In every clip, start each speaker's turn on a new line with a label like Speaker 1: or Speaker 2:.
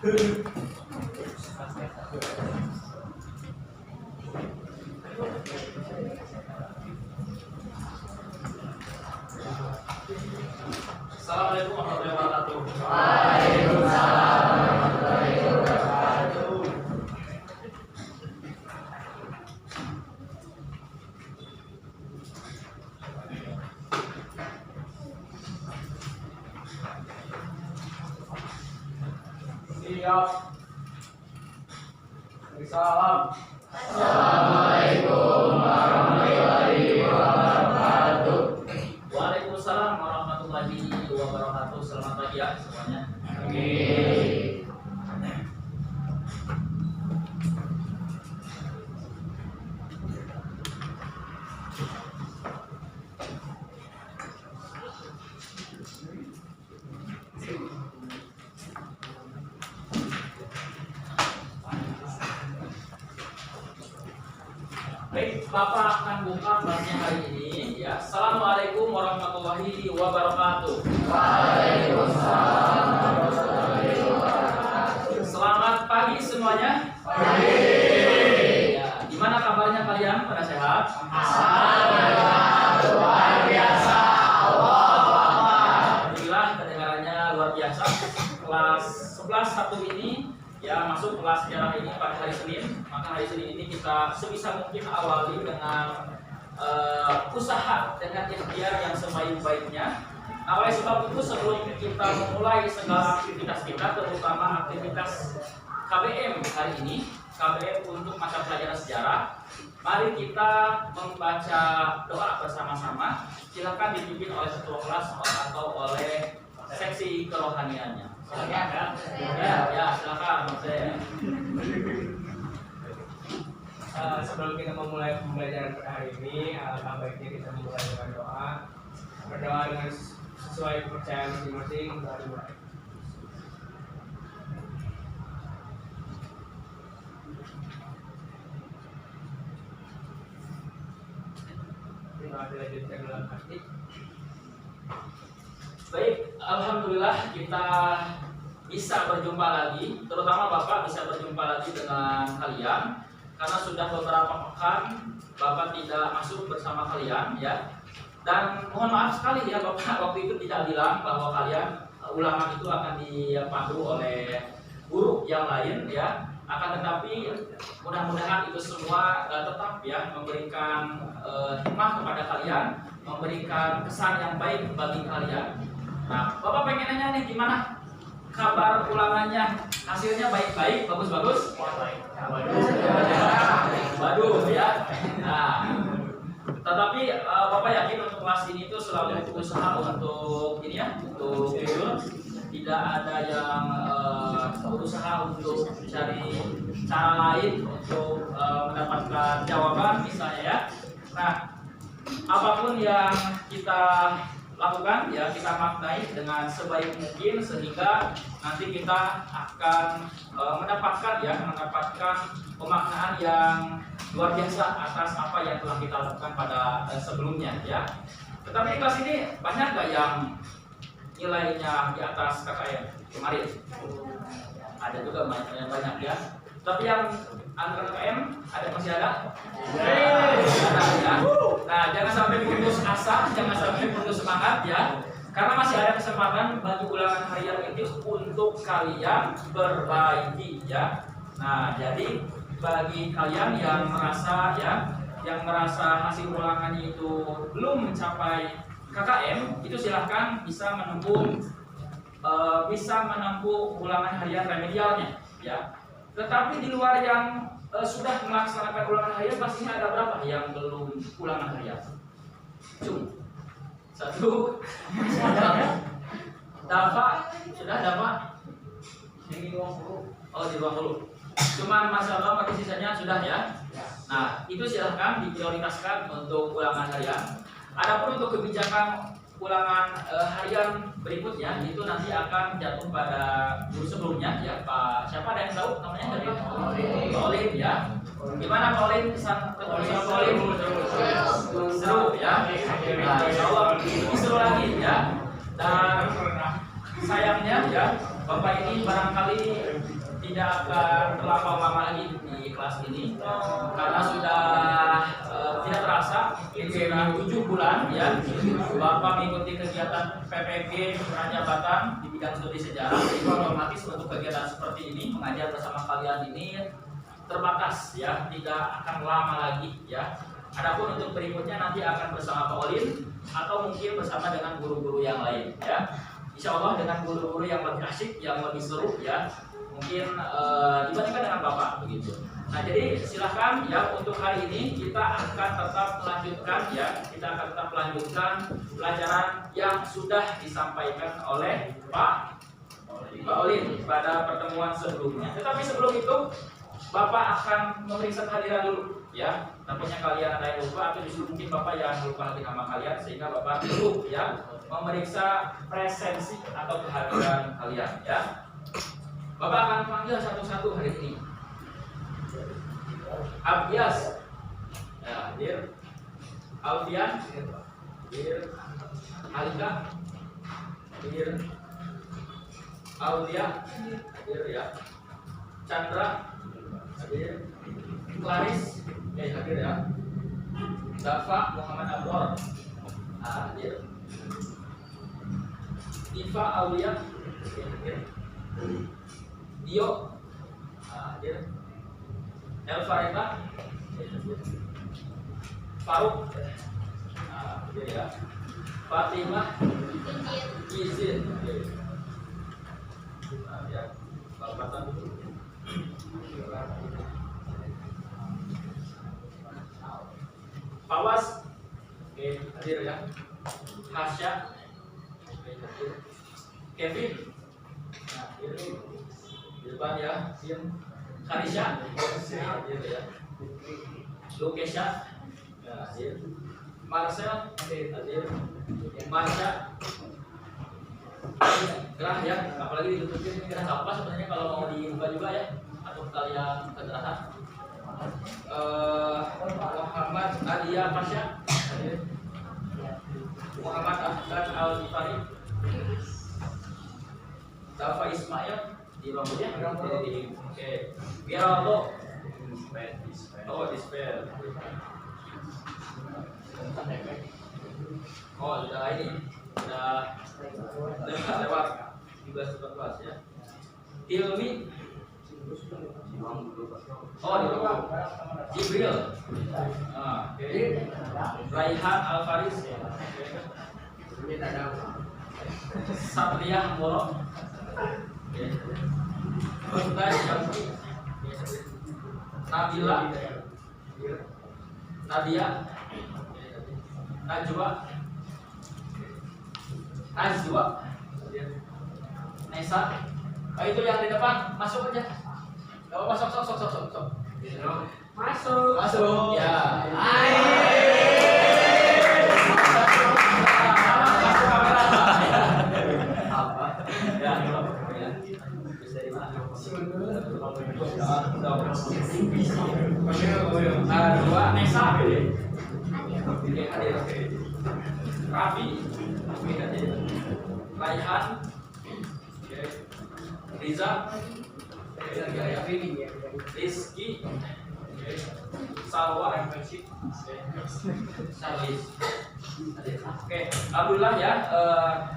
Speaker 1: Assalamualaikum warahmatullahi wabarakatuh.
Speaker 2: Waalaikumsalam warahmatullahi wabarakatuh.
Speaker 1: Siap. Salam.
Speaker 2: Assalamualaikum warahmatullahi wabarakatuh.
Speaker 1: Waalaikumsalam warahmatullahi wabarakatuh. Selamat pagi ya semuanya.
Speaker 2: Amin.
Speaker 1: Baik, Bapak akan buka kelasnya hari ini ya. Assalamualaikum warahmatullahi wabarakatuh.
Speaker 2: Waalaikumsalam warahmatullahi wabarakatuh.
Speaker 1: Selamat pagi semuanya.
Speaker 2: Pagi.
Speaker 1: Ya, gimana kabarnya kalian? Pada sehat?
Speaker 2: Alhamdulillah luar biasa. Allahu Akbar.
Speaker 1: Alhamdulillah kedengarannya luar biasa. Kelas 11 Sabtu ini ya masuk kelas sejarah ini pada hari Senin. Maka hari Senin ini kita sebisa mungkin awali dengan usaha dengan ikhtiar yang sebaik-baiknya. Nah, oleh sebab itu sebelum kita memulai segala aktivitas kita, terutama aktivitas KBM hari ini, KBM untuk mata pelajaran sejarah, mari kita membaca doa bersama-sama. Silakan dipimpin oleh ketua kelas atau oleh seksi kerohaniannya. Silakan. Ya, silakan Mas.
Speaker 3: Sebelum kita memulai pembelajaran pada hari ini, alangkah baiknya kita memulai dengan doa. Berdoa dengan sesuai kepercayaan masing-masing. Mulai. Terima kasih dalam hati.
Speaker 1: Baik, alhamdulillah kita bisa berjumpa lagi, terutama Bapak bisa berjumpa lagi dengan kalian karena sudah beberapa pekan Bapak tidak masuk bersama kalian ya. Dan mohon maaf sekali ya Bapak waktu itu tidak bilang bahwa kalian ulangan itu akan dipandu oleh guru yang lain ya. Akan tetapi mudah-mudahan itu semua tetap ya memberikan hikmah kepada kalian, memberikan kesan yang baik bagi kalian. Nah, Bapak pengen nanya nih gimana kabar ulangannya? Hasilnya baik-baik, bagus-bagus? Waduh ya. Nah, tetapi Bapak yakin untuk kelas ini itu selalu berusaha untuk ini ya, untuk jujur. Tidak ada yang berusaha untuk mencari cara lain untuk mendapatkan jawaban misalnya ya. Nah, apapun yang kita lakukan ya kita maknai dengan sebaik mungkin sehingga nanti kita akan mendapatkan pemaknaan yang luar biasa atas apa yang telah kita lakukan pada sebelumnya ya. Tetapi kelas ini banyak nggak yang nilainya di atas KKM kemarin? Ada juga banyak ya. Tapi yang antara KKM ada masih ada? Ada ya. Nah, jangan sampai putus asa, jangan sampai putus semangat ya. Karena masih ada kesempatan bagi ulangan harian ini untuk kalian perbaiki ya. Nah, jadi bagi kalian yang merasa hasil ulangannya itu belum mencapai KKM, itu silahkan bisa menempuh ulangan harian remedialnya ya. Tetapi di luar yang sudah melaksanakan ulangan harian pastinya ada berapa yang belum ulangan harian? Satu. Dapat sudah dapat yang di ruang guru. Oh, di ruang guru. Cuman masalah pakai sisanya sudah ya. Nah, itu silahkan diprioritaskan untuk ulangan harian. Adapun untuk kebijakan ulangan harian berikutnya itu nanti akan jatuh pada guru sebelumnya ya Pak. Siapa ada yang tahu namanya dari Pak Olin ya? Gimana Pak Olin kesan ketemu sama Pak Olin? Seru ya. Nah, insya Allah lebih seru lagi ya. Dan sayangnya ya Bapak ini barangkali tidak akan berlama-lama lagi di kelas ini karena sudah tidak terasa ini sudah 7 bulan ya Bapak mengikuti kegiatan PPG Prajabatan di bidang studi sejarah. Jadi otomatis untuk kegiatan seperti ini mengajar bersama kalian ini terbatas ya, tidak akan lama lagi ya. Adapun untuk berikutnya nanti akan bersama Pak Olin atau mungkin bersama dengan guru-guru yang lain ya. Insya Allah dengan guru-guru yang lebih asyik, yang lebih seru ya. Mungkin dibandingkan dengan Bapak begitu. Nah jadi silahkan ya untuk hari ini kita akan tetap melanjutkan ya. Kita akan tetap melanjutkan pelajaran yang sudah disampaikan oleh Pak Olin pada pertemuan sebelumnya. Tetapi sebelum itu Bapak akan memeriksa kehadiran dulu ya. Tentunya kalian ada yang lupa atau justru mungkin Bapak yang lupa lagi nama kalian sehingga Bapak perlu ya memeriksa presensi atau kehadiran kalian ya. Bapak akan panggil satu-satu hari ini. Abdias, ya, hadir. Alfian, hadir. Alika, hadir. Aulia, hadir ya. Chandra, hadir. Claris, hadir ya. Dafa Muhammad Abdor, hadir. Diva Aulia, hadir. Dio, hadir. Elfareta, Faruk, hadir ya. Fatimah, izin, ya. Bapak dulu. Fawas, hadir ya. Hasya, hadir. Kevin, hadir. Di depan ya. Karisha, hadir ya. Lukesha, hadir. Marcel, hadir. Masya, gerah ya. Apalagi ditutupin ini gerah apa sebenarnya kalau mau dibuka juga ya. Atau kalian kegerahan. Muhammad Adia Pasha, hadir. Muhammad Ahsan Al-Jifari, Dafa Ismail di rambutnya, oke. Wiranto, oh dispel. Oh sudah ini, sudah lewat 13-14 ya. Ilmi, oh di bawah. Jibril, oke. Raihan Alfaris, Satria Moro, Bunda Syamsi, Nabila, Nadia, Najwa, Azwa, Nesa. Itu yang di depan masuk aja. Gak apa-apa, sok. Masuk. Ya. Dua Nesa, hadir. Raffi, hadir. Raihan, Riza, Rizky, Salwa, Salis. Oke, alhamdulillah ya,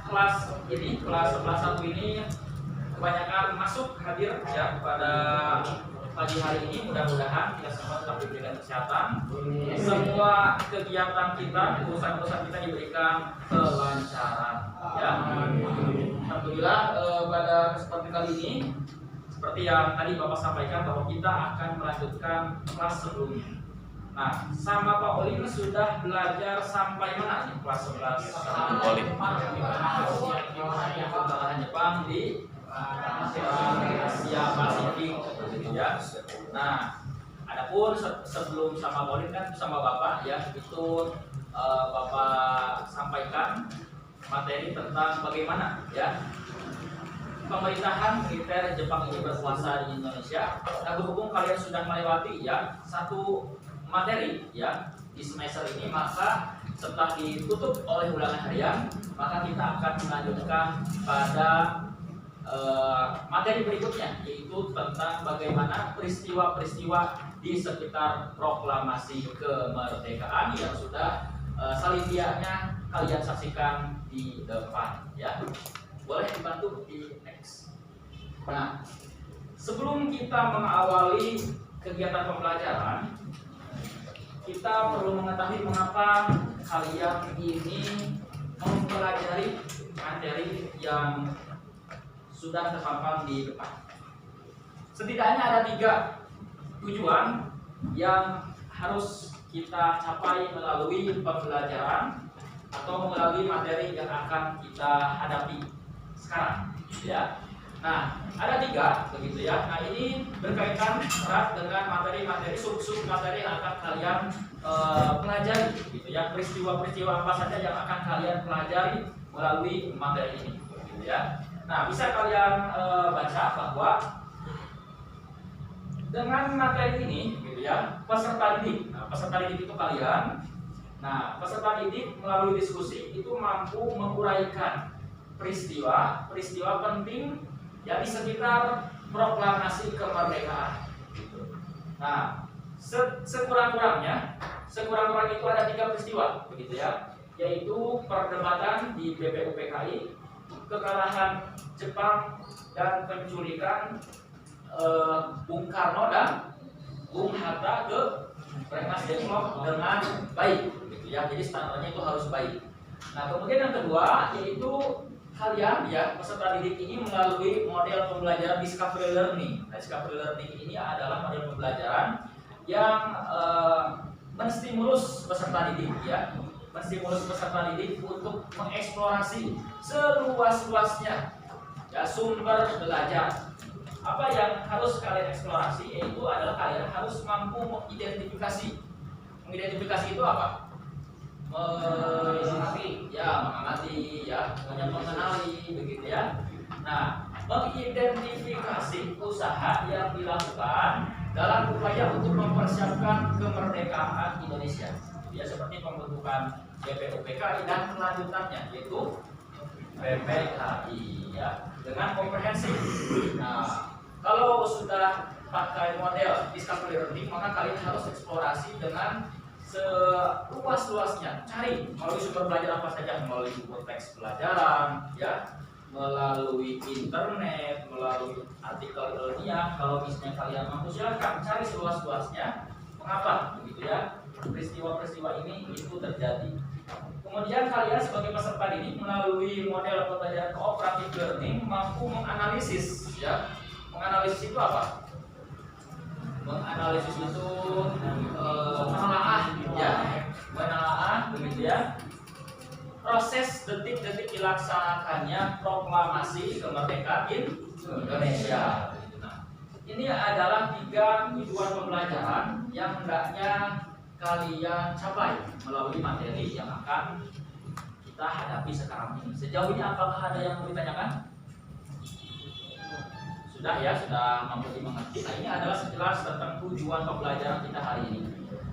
Speaker 1: kelas 11 ini kebanyakan masuk hadir ya pada pagi hari ini. Mudah-mudahan kita semua tetap diberikan kesehatan, semua kegiatan kita, urusan-urusan kita diberikan kelancaran ya. Alhamdulillah pada kesempatan kali ini seperti yang tadi Bapak sampaikan bahwa kita akan melanjutkan kelas sebelumnya. Nah, sama Pak Olin sudah belajar sampai mana nih kelas 11? Olin. Jepang di Asia Pasifik ya. Nah, adapun sebelum sama Olin kan sama Bapak ya, itu Bapak sampaikan materi tentang bagaimana ya pemerintahan militer Jepang ini berkuasa di Indonesia. Nah, berhubung kalian sudah melewati ya satu materi ya di semester ini, maka setelah ditutup oleh ulangan harian, maka kita akan melanjutkan pada materi berikutnya, yaitu tentang bagaimana peristiwa-peristiwa di sekitar proklamasi kemerdekaan yang sudah salinianya kalian saksikan di depan, ya. Boleh dibantu di next. Nah, sebelum kita mengawali kegiatan pembelajaran, kita perlu mengetahui mengapa kalian ini mempelajari materi yang sudah terpampang di depan. Setidaknya ada 3 tujuan yang harus kita capai melalui pembelajaran atau melalui materi yang akan kita hadapi sekarang, ya. Nah, ada 3 begitu ya. Nah, ini berkaitan erat dengan materi-materi sub-sub materi yang akan kalian pelajari, gitu ya. Peristiwa-peristiwa apa saja yang akan kalian pelajari melalui materi ini, gitu ya. Nah, bisa kalian baca bahwa dengan materi ini, gitu ya, peserta didik. Nah, peserta didik itu kalian. Nah, peserta didik melalui diskusi itu mampu menguraikan peristiwa penting yang di sekitar proklamasi kemerdekaan. Nah, sekurang-kurangnya itu ada 3 peristiwa, begitu ya, yaitu perdebatan di BPUPKI, kekalahan Jepang dan penculikan Bung Karno dan Bung Hatta ke Rengas Dengklok dengan baik, begitu ya. Jadi standarnya itu harus baik. Nah, kemudian yang kedua yaitu kalian ya peserta didik ini melalui model pembelajaran discovery learning. Nah, discovery learning ini adalah model pembelajaran yang menstimulus peserta didik ya, menstimulus peserta didik untuk mengeksplorasi seluas-luasnya ya sumber belajar. Apa yang harus kalian eksplorasi yaitu adalah kalian harus mampu mengidentifikasi. Mengidentifikasi itu apa? Mengamati ya, mengenali begitu ya. Nah, mengidentifikasi usaha yang dilakukan dalam upaya untuk mempersiapkan kemerdekaan Indonesia. Ya, seperti pembentukan BPUPKI dan kelanjutannya yaitu PPKI ya, dengan komprehensif. Nah, kalau sudah pakai model discovery learning, maka kalian harus eksplorasi dengan seluas-luasnya, cari melalui sumber belajar apa saja, melalui buku teks pelajaran, ya, melalui internet, melalui artikel ilmiah. Kalau misalnya kalian mampu, silakan cari seluas-luasnya. Mengapa begitu ya? Peristiwa-peristiwa ini itu terjadi. Kemudian kalian sebagai peserta didik melalui model pembelajaran cooperative learning mampu menganalisis, ya. Menganalisis itu apa? Menganalisis itu menelaah begitu ya, proses detik-detik dilaksanakannya proklamasi kemerdekaan Indonesia. Nah, ini adalah 3 tujuan pembelajaran yang hendaknya kalian capai melalui materi yang akan kita hadapi sekarang ini. Sejauh ini apakah ada yang mau ditanyakan? Sudah ya, sudah mampu dimengerti. Nah, ini adalah sekilas tentang tujuan pembelajaran kita hari ini.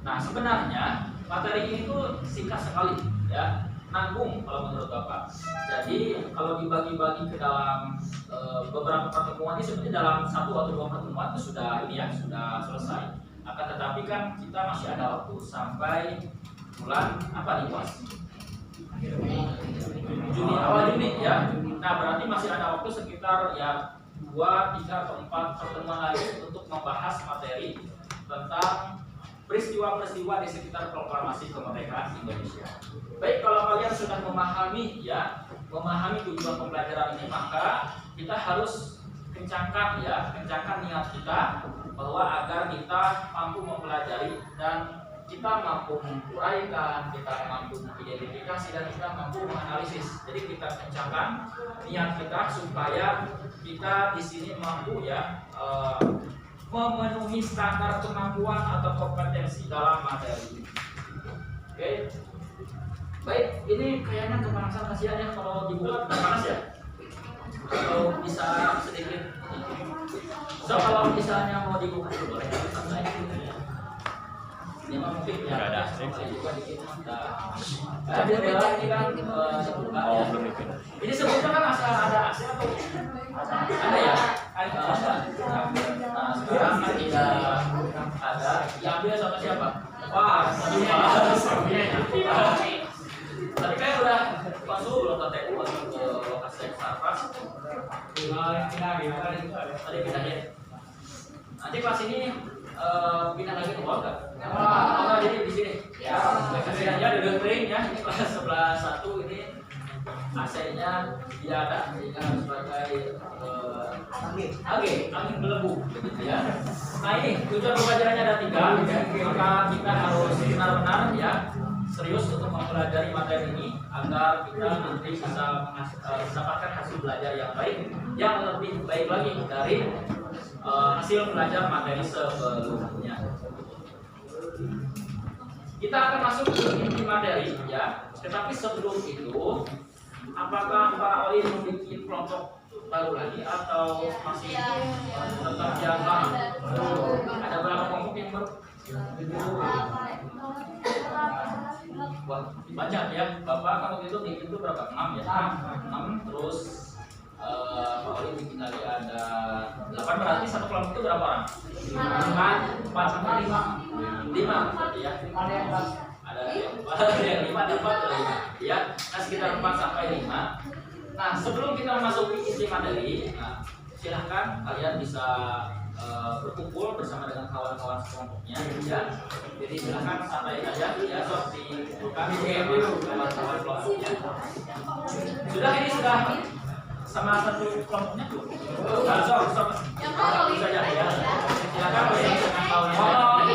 Speaker 1: Nah, sebenarnya materi ini tuh singkat sekali ya, nanggung kalau menurut Bapak. Jadi kalau dibagi-bagi ke dalam beberapa pertemuan ini sebenarnya dalam 1 atau 2 pertemuan itu sudah ini ya, sudah selesai. Akan tetapi kan kita masih ada waktu sampai bulan apa nih, Bos? Juni, awal Juni ya. Nah, berarti masih ada waktu sekitar ya 2, 3, atau 4 pertemuan lagi untuk membahas materi tentang peristiwa-peristiwa di sekitar proklamasi kemerdekaan Indonesia. Baik, kalau kalian sudah memahami tujuan pembelajaran ini, maka kita harus kencangkan niat kita bahwa agar kita mampu mempelajari dan kita mampu menguraikan, kita mampu mengidentifikasi, dan kita mampu menganalisis. Jadi kita kencangkan niat kita supaya kita di sini mampu ya memenuhi standar kemampuan atau kompetensi dalam materi. Oke. Baik, ini kayaknya kepanasan, kasihan ya kalau dibuka panas ya. Kalau bisa sedikit. So, kalau misalnya mau dibuka boleh santai. Ini mau topik ya. Ada juga dikit. Nah, jendela ini kan terbuka. Ini sebelumnya kan asal ada AC atau ada ya? Ada. Nah, sekarang kan tidak ada. Diambil sama siapa? Wah, tapi kayak udah masuk belum ke TU atau ke lokasi Sarpas? Tadi pindahnya. Nanti kelas ini pindah lagi ke bawah nggak? Oh, jadi di sini. Ya, kasih aja duduk kering ya. Ini kelas 11-1 ini AC-nya tidak ada, sehingga harus pakai angin berlebu, begitu ya. Nah ini tujuan pembelajarannya ada 3, maka kita harus benar-benar ya serius untuk mempelajari materi ini agar kita nanti bisa mendapatkan hasil belajar yang baik, yang lebih baik lagi dari hasil belajar materi sebelumnya. Kita akan masuk ke inti materi ya, tetapi sebelum itu, apakah Pak Oli membuat kelompok baru lagi atau masih tetap yang lama? Ada berapa kelompok yang baru? Wah, banyak ya. Bapak kamu itu bikin itu berapa? 6 ya? 6 terus Pak Oli bikin lagi ada 8, berarti satu kelompok itu berapa orang? 4 sampai 5 berarti ya. Ada yang 5 ada 4 ya. Nah sekitar 4 sampai 5. Nah sebelum kita memasuki inti materi, nah, silahkan kalian bisa berkumpul bersama dengan kawan-kawan sekelompoknya ya. Jadi silahkan santai aja ya, sok dikumpulkan kawan-kawan kelompoknya. Sudah, ini sudah sama satu kelompoknya tuh. Sok saja ya. Silakan bersama dengan kawan-kawan.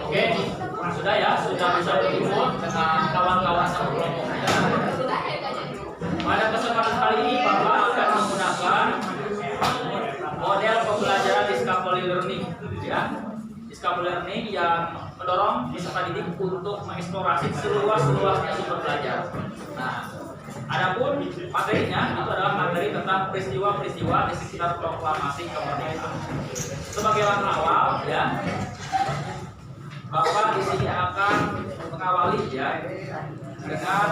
Speaker 1: Oke, sudah ya, sudah bisa berkumpul dengan kawan-kawan satu kelompoknya. Pada kesempatan kali ini Bapak akan menggunakan model pembelajaran discovery learning, ya. Discovery learning yang mendorong peserta didik untuk mengeksplorasi seluas-luasnya sumber belajar. Nah, adapun materinya itu adalah materi tentang peristiwa-peristiwa di sekitar proklamasi kemerdekaan. Sebagai langkah awal, ya, Bapak di sini akan mengawali ya dengan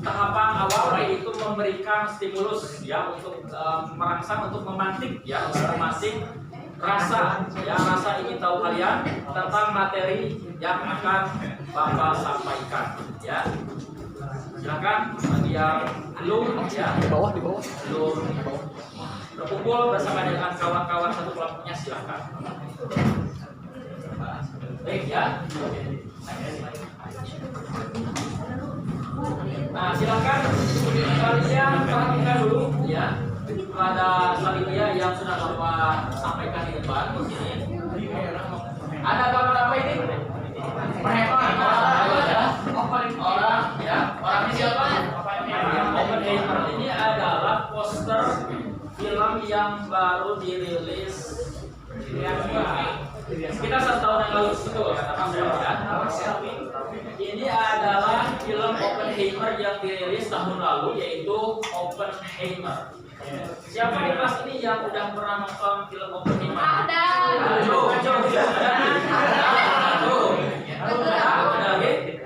Speaker 1: tahapan awal, yaitu memberikan stimulus ya untuk merangsang, untuk memantik ya masing-masing rasa, ya rasa ingin tahu kalian tentang materi yang akan Bapak sampaikan, ya. Silakan bagi yang belum, ya,
Speaker 2: Di bawah.
Speaker 1: belum berkumpul bersama dengan kawan-kawan satu kelompoknya, silakan. Baik, ya. Nah, silakan kalian perhatikan dulu, ya, pada salibia yang sudah Bapak sampaikan di depan di sini. Ada gambar apa ini? Orang, ya. Orang ini siapa? Oppenheimer ini adalah poster film yang baru dirilis sekitar 1 tahun yang lalu, betul kata Mas ya. Ini adalah film Oppenheimer yang dirilis tahun lalu, yaitu Oppenheimer. Siapa di kelas ini yang udah pernah nonton film Oppenheimer?
Speaker 4: Ada.
Speaker 1: Ada lagi?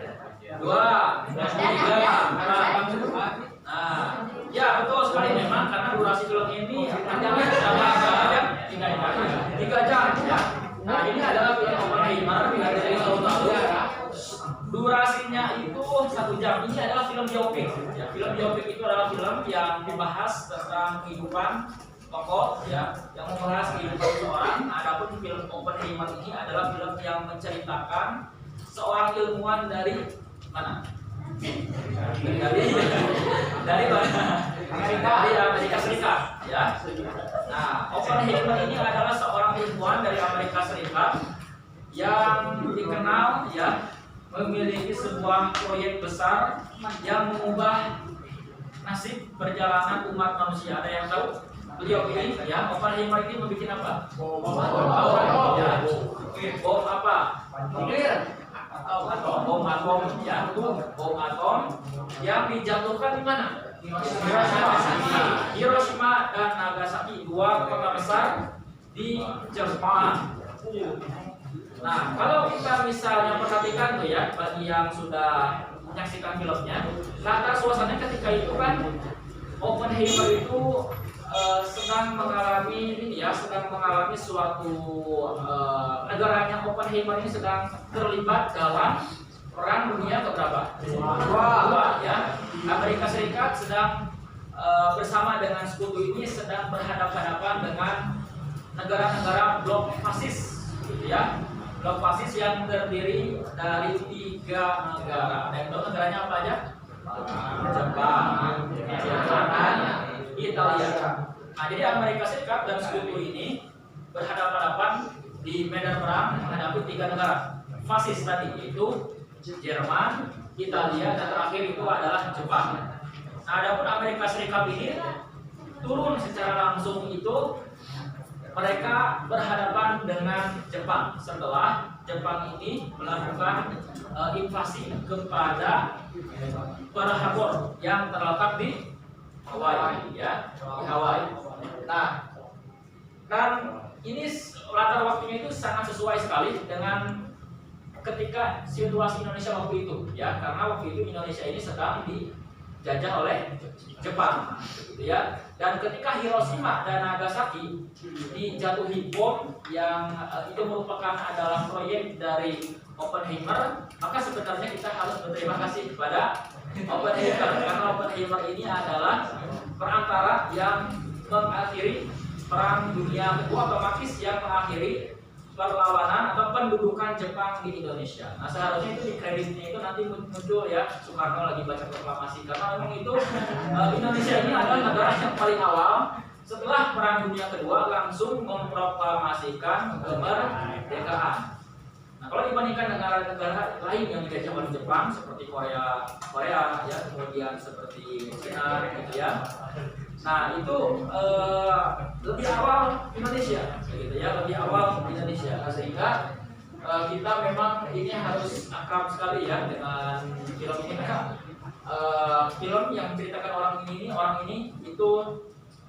Speaker 1: 2, 3, 4. Nah, ya betul sekali memang karena durasi film ini panjangnya sama 3 jam. Ya. Nah, ini adalah film Oppenheimer yang dirilis tahun lalu. Durasinya itu 1 jam. Ini adalah film biopik. Ya, film biopik itu adalah film yang dibahas tentang kehidupan tokoh, ya, yang membahas kehidupan seseorang. Adapun film Oppenheimer ini adalah film yang menceritakan seorang ilmuwan dari mana? Dari mana? Dari Amerika Serikat, ya. Nah, Oppenheimer ini adalah seorang ilmuwan dari Amerika Serikat yang dikenal, ya, memiliki sebuah proyek besar yang mengubah nasib perjalanan umat manusia. Ada yang tahu? Beliau ini, ya, Oppenheimer ini membuat apa? Bom apa? Bom atom, ya, bom atom yang dijatuhkan di mana? Hiroshima dan Nagasaki, 2 kota besar di Jepang. Nah, kalau kita misalnya perhatikan tuh, ya, bagi yang sudah menyaksikan filmnya, latar suasananya ketika itu kan Oppenheimer itu sedang mengalami suatu negaranya. Oppenheimer ini sedang terlibat dalam perang dunia keberapa? Dua, ya. Amerika Serikat sedang bersama dengan sekutu ini sedang berhadapan-hadapan dengan negara-negara blok fasis, gitu ya. Blok fasis yang terdiri dari 3 negara. Ada yang tahu negaranya apa aja? Jepang, Italia. Nah, jadi Amerika Serikat dan sekutu ini berhadapan-hadapan di medan perang menghadapi 3 negara fasis tadi, yaitu Jerman, Italia, dan terakhir itu adalah Jepang. Nah, adapun Amerika Serikat ini turun secara langsung itu mereka berhadapan dengan Jepang setelah Jepang ini melakukan invasi kepada Pearl Harbor yang terletak di Hawaii, ya, di Hawaii. Nah, dan ini latar waktunya itu sangat sesuai sekali dengan ketika situasi Indonesia waktu itu, ya, karena waktu itu Indonesia ini sedang dijajah oleh Jepang, gitu ya. Dan ketika Hiroshima dan Nagasaki dijatuhi bom yang itu merupakan adalah proyek dari Oppenheimer, maka sebenarnya kita harus berterima kasih kepada Oppenheimer karena Oppenheimer ini adalah perantara yang mengakhiri perang dunia kedua, otomatis yang mengakhiri perlawanan atau pendudukan Jepang di Indonesia. Nah, seharusnya itu di kreditnya itu nanti muncul, ya, Soekarno lagi baca proklamasi, karena memang itu Indonesia ini adalah negara yang paling awal setelah perang dunia kedua langsung memproklamasikan kemerdekaan. Nah, kalau dibandingkan negara-negara lain yang dijajah oleh Jepang seperti Korea, ya, kemudian seperti Cina, gitu ya. Nah, itu lebih awal Indonesia, gitu ya, lebih awal Indonesia. Nah, sehingga kita memang ini harus akrab sekali, ya, dengan film ini. Film yang menceritakan orang ini itu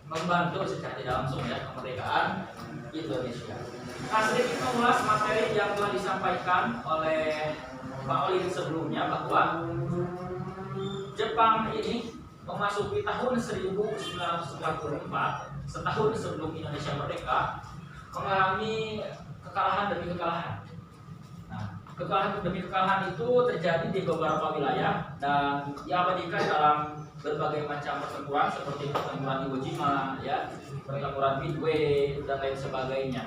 Speaker 1: membantu secara tidak langsung, ya, kemerdekaan Indonesia. Nah, sedikit mengulas materi yang telah disampaikan oleh Pak Olin sebelumnya, bahwa Jepang ini memasuki tahun 1944, setahun sebelum Indonesia merdeka, mengalami kekalahan demi kekalahan. Nah, kekalahan demi kekalahan itu terjadi di beberapa wilayah dan diabadikan dalam berbagai macam pertempuran seperti pertempuran Iwo Jima, ya, pertempuran Midway dan lain sebagainya.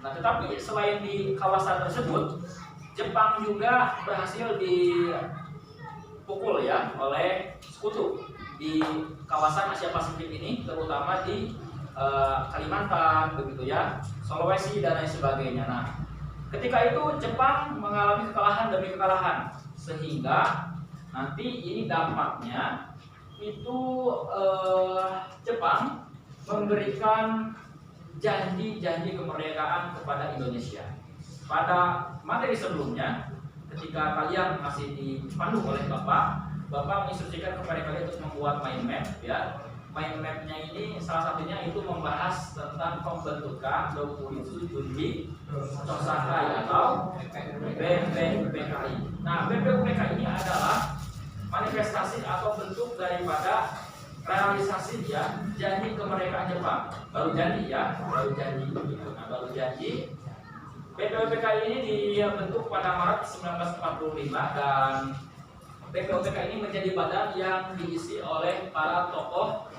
Speaker 1: Nah, tetapi selain di kawasan tersebut, Jepang juga berhasil dipukul ya oleh sekutu di kawasan Asia Pasifik ini, terutama di Kalimantan, begitu ya, Sulawesi dan lain sebagainya. Nah, ketika itu Jepang mengalami kekalahan demi kekalahan, sehingga nanti ini dampaknya itu Jepang memberikan janji-janji kemerdekaan kepada Indonesia. Pada materi sebelumnya, ketika kalian masih dipandu oleh Bapak menginstruksikan kepada kalian untuk membuat mind map, ya. Mind mapnya ini salah satunya itu membahas tentang pembentukan Dokuritsu Junbi Chosakai atau BPUPKI. Nah, BPUPKI ini adalah manifestasi atau bentuk daripada realisasi ya janji kemerdekaan Jepang. Baru janji ya, baru janji. Nah, baru janji. BPUPKI ini dibentuk pada Maret 1945 dan BPUPKI ini menjadi badan yang diisi oleh para tokoh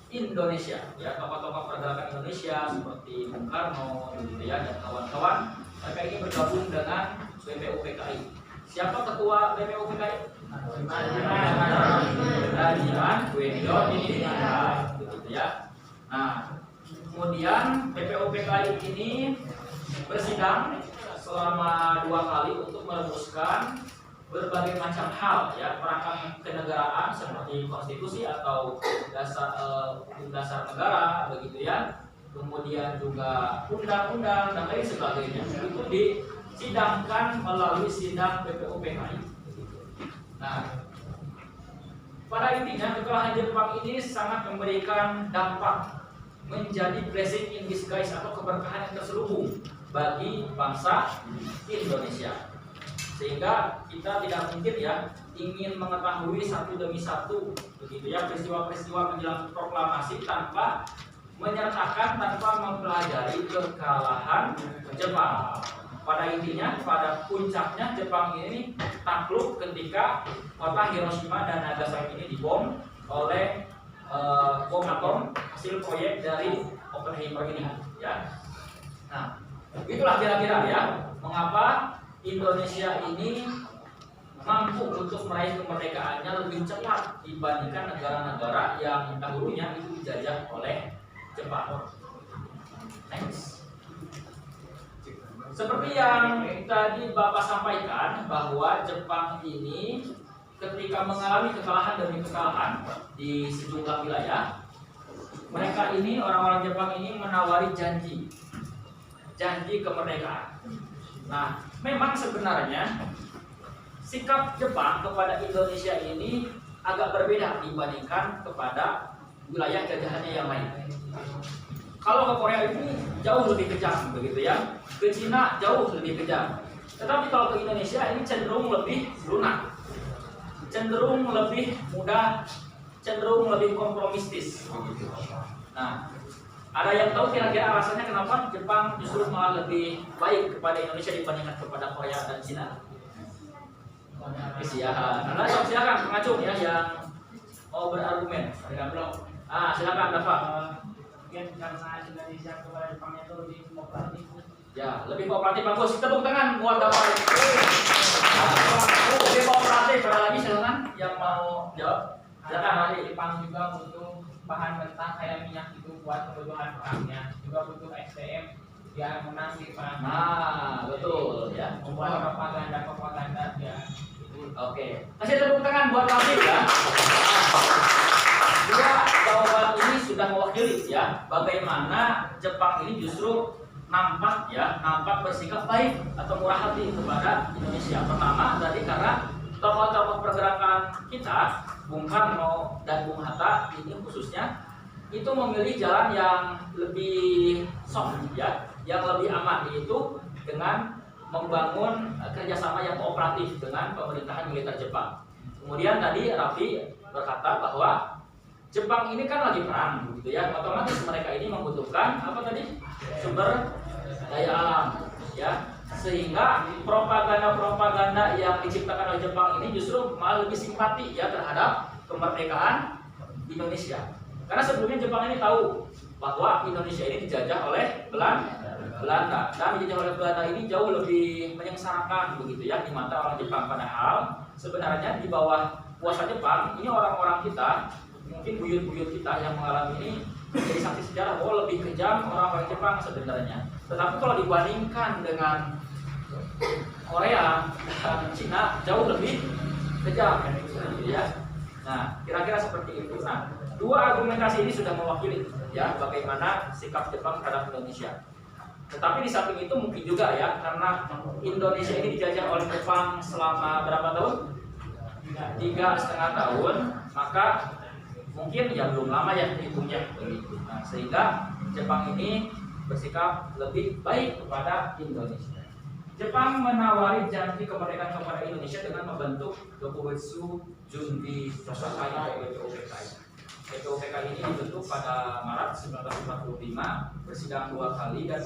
Speaker 1: Indonesia, ya, tokoh-tokoh pergerakan Indonesia seperti Bung Karno, gitu ya, dan kawan-kawan. Mereka ini bergabung dengan BPUPKI. Siapa ketua BPUPKI? Hajiman Guedion ini, gitu ya. Nah, kemudian BPUPKI ini bersidang selama 2 kali untuk merumuskan berbagai macam hal ya, perangkat kenegaraan seperti konstitusi atau dasar negara, begitu ya, kemudian juga undang-undang dan lain sebagainya. Itu disidangkan melalui sidang BPUPKI. Nah, pada intinya kekalahan Jepang ini sangat memberikan dampak, menjadi blessing in disguise atau keberkahan yang terselubung bagi bangsa Indonesia. Sehingga kita tidak mungkin ya ingin mengetahui satu demi satu, begitu ya, peristiwa-peristiwa menjelang proklamasi tanpa menyertakan, tanpa mempelajari kekalahan Jepang. Pada intinya, pada puncaknya Jepang ini takluk ketika kota Hiroshima dan Nagasaki ini dibom oleh bom atom hasil proyek dari Oppenheimer ini, ya. Nah, itulah kira-kira ya mengapa Indonesia ini mampu untuk meraih kemerdekaannya lebih cepat dibandingkan negara-negara yang dahulunya itu dijajah oleh Jepang. Next. Seperti yang tadi Bapak sampaikan bahwa Jepang ini ketika mengalami kekalahan demi kekalahan di sejumlah wilayah, mereka ini, orang-orang Jepang ini menawari janji kemerdekaan. Nah, memang sebenarnya sikap Jepang kepada Indonesia ini agak berbeda dibandingkan kepada wilayah jajahannya yang lain. Kalau ke Korea ini jauh lebih kejam, begitu ya. Ke Cina jauh lebih kejam. Tetapi kalau ke Indonesia ini cenderung lebih lunak, cenderung lebih mudah, cenderung lebih kompromistis. Nah, ada yang tahu kira-kira alasannya kenapa Jepang justru malah lebih baik kepada Indonesia dibandingkan kepada Korea dan Cina? Silakan. Nah, silakan pengacung ya yang mau berargumen. Silakan Bapak.
Speaker 3: Mungkin karena Indonesia kepada Jepangnya itu lebih kooperatif.
Speaker 1: Ya, lebih kooperatif, bagus. Tepuk tangan buat Bapak. Lebih kooperatif. Ada lagi silakan yang mau jawab.
Speaker 3: Karena Jepang juga butuh bahan mentah kayak minyak itu buat kebutuhan perangnya, juga butuh SDM yang menang di perang.
Speaker 1: Nah, betul ya.
Speaker 3: Membuat propaganda ya.
Speaker 1: Oke. Kasih tepuk tangan buat Rafi ya. Juga jawaban ini sudah mewakili ya bagaimana Jepang ini justru nampak bersikap baik atau murah hati kepada Indonesia. Pertama tadi karena tokoh-tokoh pergerakan kita, Bung Karno dan Bung Hatta ini khususnya itu memilih jalan yang lebih soft ya, yang lebih aman, yaitu dengan membangun kerjasama yang kooperatif dengan pemerintahan militer Jepang. Kemudian tadi Raffi berkata bahwa Jepang ini kan lagi perang gitu ya, otomatis mereka ini membutuhkan apa tadi, sumber daya alam ya, sehingga propaganda yang diciptakan oleh Jepang ini justru malah lebih simpati ya terhadap kemerdekaan Indonesia. Karena sebelumnya Jepang ini tahu bahwa Indonesia ini dijajah oleh Belanda, dan dijajah oleh Belanda ini jauh lebih menyengsarakan begitu ya di mata orang Jepang. Padahal sebenarnya di bawah kuasa Jepang ini orang-orang kita, mungkin buyut-buyut kita yang mengalami ini menjadi saksi sejarah bahwa lebih kejam orang-orang Jepang sebenarnya. Tetapi kalau dibandingkan dengan Korea dan Cina jauh lebih kejam gitu ya. Nah, kira-kira seperti itu. Nah, dua argumentasi ini sudah mewakili ya bagaimana sikap Jepang terhadap Indonesia. Tetapi di samping itu mungkin juga ya, karena Indonesia ini dijajah oleh Jepang selama berapa tahun? 3,5 tahun, maka mungkin ya belum lama ya hitungnya begitu. Nah, sehingga Jepang ini bersikap lebih baik kepada Indonesia. Jepang menawari janji kemerdekaan kepada Indonesia dengan membentuk Dokuwetsu Junbi Chosakai atau BPUPKI. BPUPKI ini dibentuk pada Maret 1945, bersidang 2 kali dan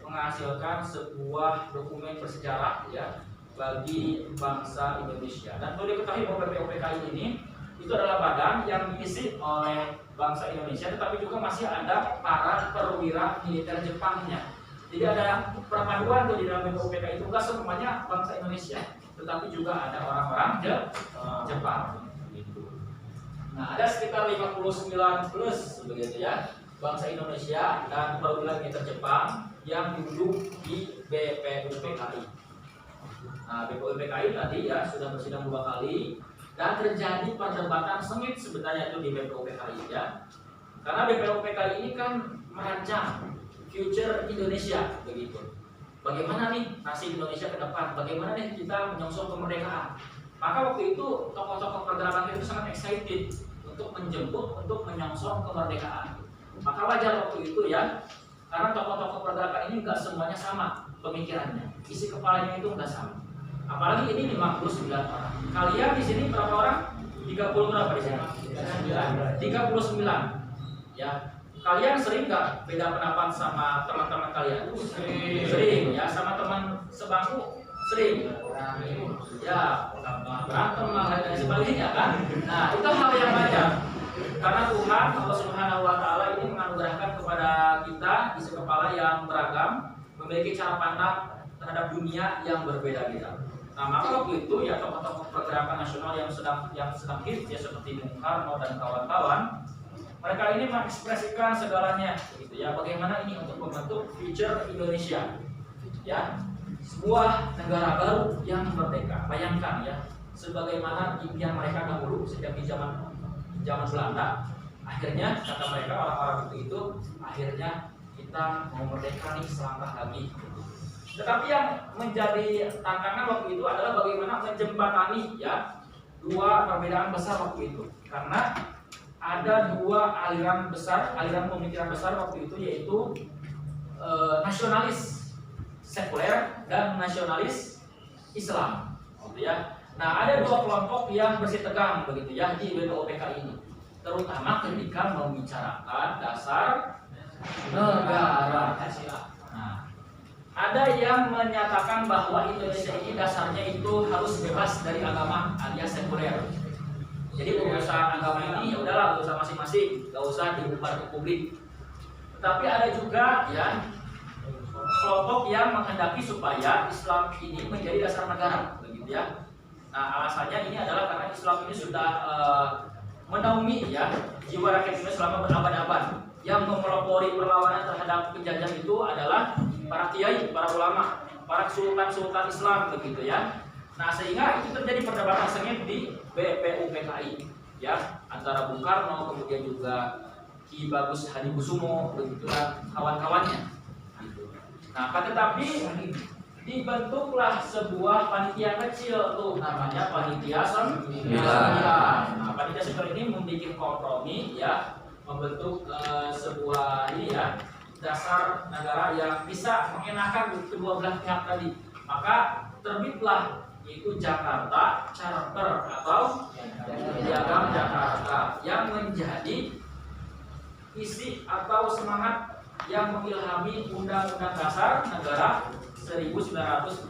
Speaker 1: menghasilkan sebuah dokumen bersejarah ya bagi bangsa Indonesia. Dan perlu diketahui bahwa BPUPKI ini itu adalah badan yang diisi oleh bangsa Indonesia, tetapi juga masih ada para perwira militer Jepangnya. Jadi ada perpaduan tuh di dalam BPUPKI itu, bukan semuanya bangsa Indonesia, tetapi juga ada orang-orang Jepang. Nah, ada sekitar 59 plus begitu ya bangsa Indonesia dan perwira militer Jepang yang duduk di BPUPKI. Nah, BPUPKI tadi ya sudah bersidang 2 kali dan terjadi perdebatan sengit sebenarnya itu di BPUPKI ya. Karena BPUPKI ini kan merancang future Indonesia begitu. Bagaimana nih nasib Indonesia ke depan? Bagaimana nih kita menyongsong kemerdekaan? Maka waktu itu tokoh-tokoh pergerakan itu sangat excited untuk menjemput, untuk menyongsong kemerdekaan. Maka wajar waktu itu ya, karena tokoh-tokoh pergerakan ini nggak semuanya sama pemikirannya, isi kepalanya itu nggak sama. Apalagi ini 59 orang. Kalian di sini berapa orang? 30 berapa di sini? 39. Ya. Kalian sering nggak beda pendapat sama teman-teman kalian? Sering ya, sama teman sebangku sering. Ya, berantem dan sebagainya kan. Nah, itu hal yang wajar. Karena Tuhan Allah Subhanahu wa taala ini menganugerahkan kepada kita isi kepala yang beragam, memiliki cara pandang terhadap dunia yang berbeda-beda. Nah, maka waktu itu ya tokoh-tokoh pergerakan nasional yang sedang hits ya seperti Bung Karno dan kawan-kawan, mereka ini mengekspresikan segalanya gitu ya, bagaimana ini untuk membentuk future Indonesia ya, sebuah negara baru yang merdeka. Bayangkan ya, sebagaimana impian mereka dahulu sejak di zaman Belanda, akhirnya kata mereka orang-orang itu akhirnya kita mau merdeka nih selangkah lagi. Tetapi yang menjadi tantangan waktu itu adalah bagaimana menjembatani ya dua perbedaan besar waktu itu, karena ada dua aliran pemikiran besar waktu itu, yaitu nasionalis sekuler dan nasionalis Islam, gitu ya. Nah, ada dua kelompok yang bersitegang begitu ya di BPUPKI ini, terutama ketika membicarakan dasar negara. Nah, ada yang menyatakan bahwa Indonesia ini dasarnya itu harus bebas dari agama alias sekuler. Jadi urusan agama ini ya udahlah, urusan masing-masing, nggak usah diumbar ke publik. Tetapi ada juga ya kelompok yang menghendaki supaya Islam ini menjadi dasar negara, begitu ya. Nah, alasannya ini adalah karena Islam ini sudah menaungi ya jiwa rakyat Indonesia selama berabad-abad. Yang memelopori perlawanan terhadap penjajah itu adalah para kiai, para ulama, para sultan-sultan Islam, begitu ya. Nah, sehingga itu terjadi perdebatan sengit di BPUPKI ya, antara Bung Karno, kemudian juga Ki Bagus Hadikusumo, begitu dan kawan-kawannya gitu. Nah, tetapi dibentuklah sebuah panitia kecil tuh, namanya panitia 9. Nah, panitia 9 ini membuat kompromi ya, membentuk sebuah ini ya dasar negara yang bisa mengenakan kedua belah pihak tadi. Maka terbitlah yaitu Jakarta Charter atau Piagam Jakarta yang menjadi isi atau semangat yang mengilhami Undang-Undang Dasar Negara 1945.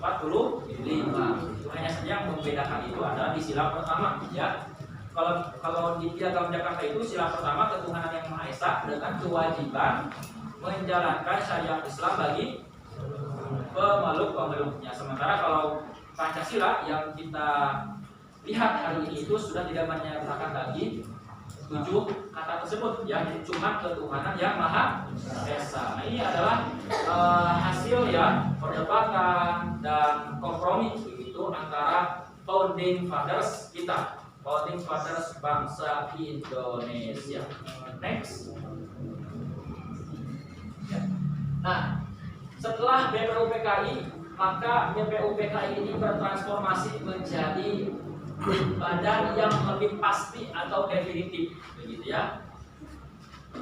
Speaker 1: Hanya saja yang membedakan itu adalah di sila pertama, ya. Kalau di Piagam Jakarta itu sila pertama ketuhanan yang Maha Esa dengan kewajiban menjalankan syariat Islam bagi pemeluk-pemeluknya. Sementara kalau Pancasila yang kita lihat hari ini itu sudah tidak menyatakan lagi 7 kata tersebut, ya, cuma ketuhanan yang Maha Esa. Nah, ini adalah hasil ya perdebatan dan kompromi begitu antara founding fathers kita, founding fathers bangsa Indonesia. Next. Ya. Nah, setelah BPUPKI, maka BPUPKI ini bertransformasi menjadi badan yang lebih pasti atau definitif, begitu ya.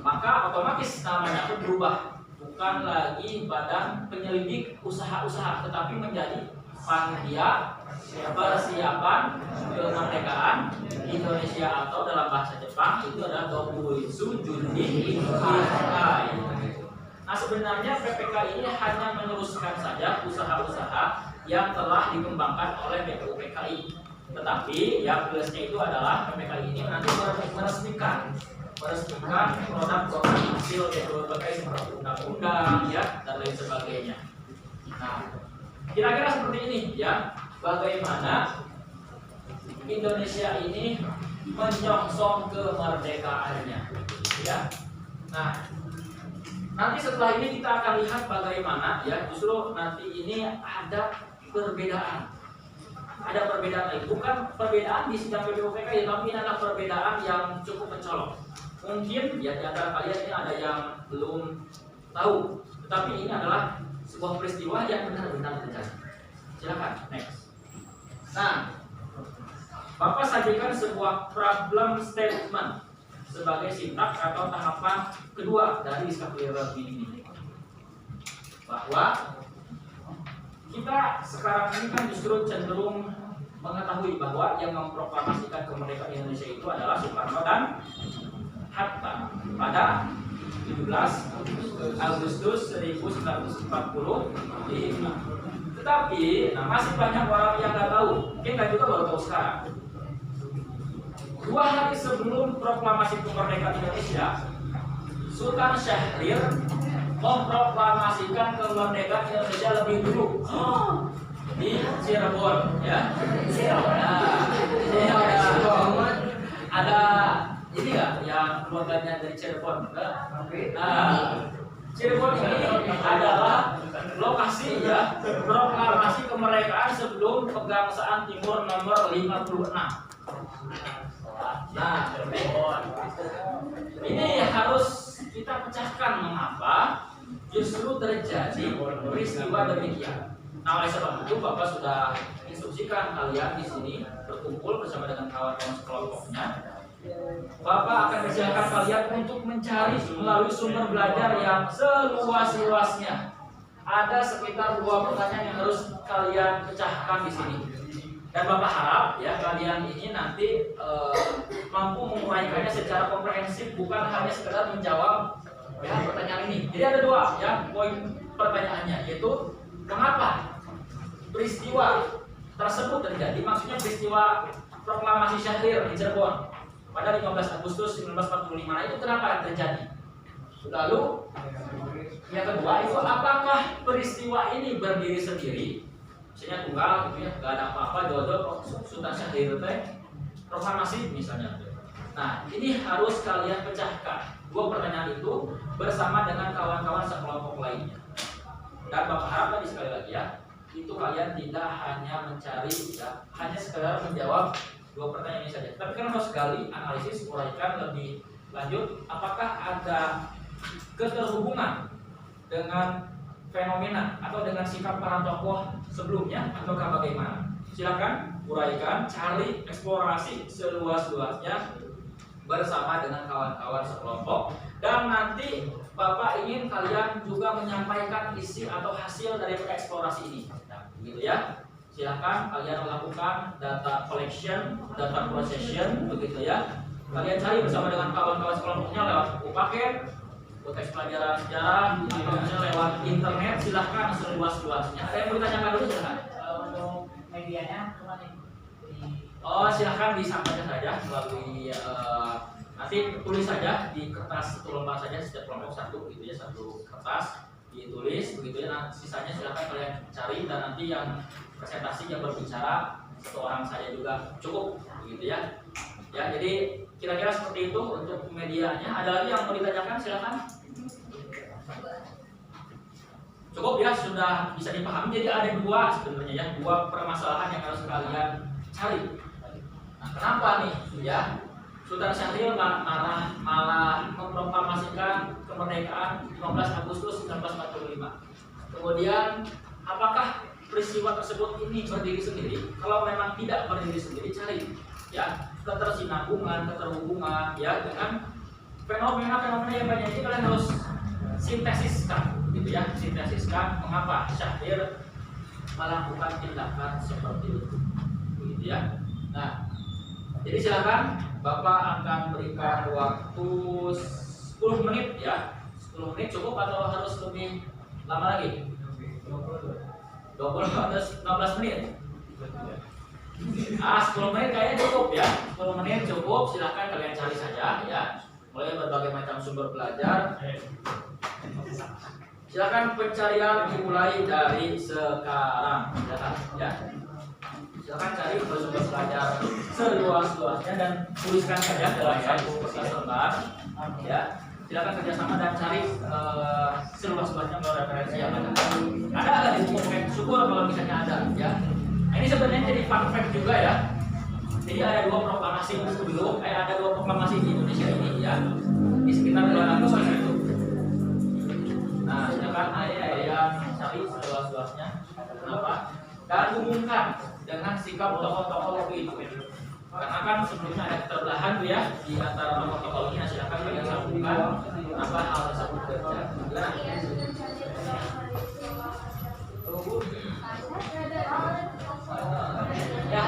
Speaker 1: Maka otomatis namanya pun berubah, bukan lagi badan penyelidik usaha-usaha, tetapi menjadi Panitia Persiapan Kemerdekaan Indonesia, atau dalam bahasa Jepang itu adalah Dokuitsu Jundi Ikai. Nah, sebenarnya PPK ini hanya meneruskan saja usaha-usaha yang telah dikembangkan oleh BPUPKI. Tetapi yang plusnya itu adalah PPK ini nanti meresmikan produk-produk hasil BPUPKI seperti undang-undang, ya, dan lain sebagainya. Nah, kira-kira seperti ini, ya, bagaimana Indonesia ini menyongsong kemerdekaannya, ya. Nah, nanti setelah ini kita akan lihat bagaimana, ya, justru nanti ini ada perbedaan. Ada perbedaan lagi, bukan perbedaan di sidang BPUPKI, tapi ini adalah perbedaan yang cukup mencolok. Mungkin ya di antara kalian ini ada yang belum tahu, tetapi ini adalah sebuah peristiwa yang benar-benar terjadi. Silakan, next. Nah, Bapak sajikan sebuah problem statement sebagai sintaks atau tahapan kedua dari discovery ini, bahwa kita sekarang ini kan justru cenderung mengetahui bahwa yang memproklamasikan kemerdekaan Indonesia itu adalah Soekarno dan Hatta pada 17 Agustus 1945. Tetapi, nah, masih banyak orang yang nggak tahu, mungkin kan juga baru tahu sekarang. 2 hari sebelum proklamasi kemerdekaan Indonesia, Sultan Syahrir memproklamasikan kemerdekaan Indonesia lebih dulu di Cirebon, ya. Ada ini nggak yang keluarganya dari Cirebon? Nah, Cirebon ini adalah lokasi, ya, proklamasi kemerdekaan sebelum Pegangsaan Timur nomor 56. Nah, ini harus kita pecahkan mengapa justru terjadi peristiwa demikian. Nah, oleh sebab itu Bapak sudah instruksikan kalian di sini berkumpul bersama dengan kawan-kawan sekelompoknya. Bapak akan persilakan kalian untuk mencari melalui sumber belajar yang seluas-luasnya. Ada sekitar 2 pertanyaan yang harus kalian pecahkan di sini. Dan Bapak harap, ya, kalian ini nanti mampu menguraikannya secara komprehensif, bukan hanya sekedar menjawab, ya, pertanyaan ini. Jadi ada 2, ya, poin pertanyaannya, yaitu mengapa peristiwa tersebut terjadi. Maksudnya peristiwa proklamasi Syahrir di Cirebon pada 15 Agustus 1945 itu kenapa terjadi? Lalu yang kedua itu, apakah peristiwa ini berdiri sendiri, misalnya tunggal gitu, ya, nggak ada apa-apa, jodoh Sultan Syahrir proklamasi misalnya. Nah, ini harus kalian pecahkan 2 pertanyaan itu bersama dengan kawan-kawan sekelompok lainnya. Dan Bapak harap tadi sekali lagi, ya, itu kalian tidak hanya mencari, ya, hanya sekedar menjawab 2 pertanyaan ini saja, tapi kan harus sekali analisis, uraikan lebih lanjut apakah ada keterhubungan dengan fenomena atau dengan sikap para tokoh sebelumnya ataukah bagaimana. Silakan uraikan, cari, eksplorasi seluas-luasnya bersama dengan kawan-kawan sekelompok. Dan nanti Bapak ingin kalian juga menyampaikan isi atau hasil dari eksplorasi ini, nah, begitu ya. Silahkan kalian melakukan data collection, data procession, begitu ya. Kalian cari bersama dengan kawan-kawan sekelompoknya lewat buku paket, buku teks pelajaran sejarah, atau misalnya lewat internet. Silahkan seluas-luasnya. Ada yang mau ditanyakan dulu silahkan.
Speaker 2: Untuk medianya kemana?
Speaker 1: Oh, silahkan disampaikan saja melalui nanti tulis saja di kertas satu lembar saja, setiap kelompok satu gitu ya, satu kertas ditulis begitu ya. Nah, sisanya silahkan kalian cari dan nanti yang presentasi yang berbicara satu orang saya juga cukup begitu ya. Ya, jadi kira-kira seperti itu untuk medianya. Ada lagi yang mau ditanyakan silahkan. Cukup ya, sudah bisa dipahami. Jadi ada dua sebenarnya ya, dua permasalahan yang harus kalian cari. Nah, kenapa nih ya? Sultan Syahrir malah memproklamasikan kemerdekaan 15 Agustus 1945. Kemudian apakah peristiwa tersebut ini berdiri sendiri? Kalau memang tidak berdiri sendiri, cari ya ketersinambungan, keterhubungan ya dengan fenomena-fenomena yang banyak ini. Kalian harus sintesiskan gitu ya, sintesiskan mengapa Syahrir melakukan tindakan seperti itu begitu ya. Nah, jadi silakan Bapak akan berikan waktu 10 menit ya. 10 menit cukup atau harus lebih lama lagi? 20 atau 15 menit? 10 menit kayaknya cukup ya. 10 menit cukup, silahkan kalian cari saja ya. Mulai berbagai macam sumber belajar. Silakan pencarian dimulai dari sekarang ya. Silakan cari sumber belajar seluas-luasnya dan tuliskan saja dalam satu kertas lembar ya. Silakan kerjasama dan cari seluas-luasnya melalui referensi yang ada. Ada nggak di buku? Syukur kalau misalnya ada ya. Nah, ini sebenarnya jadi fun fact juga ya. Jadi ada dua proklamasi dulu, ada dua proklamasi di Indonesia ini ya, di sekitar bulan Agustus itu. Nah, silakan yang cari seluas-luasnya. Kenapa? Dan umumkan dengan sikap tokoh-tokoh itu. Karena kan sebelumnya ada keterbelahan tuh ya di antara tokoh-tokoh ini. Silakan kalian sambungkan kenapa hal tersebut terjadi. Ya,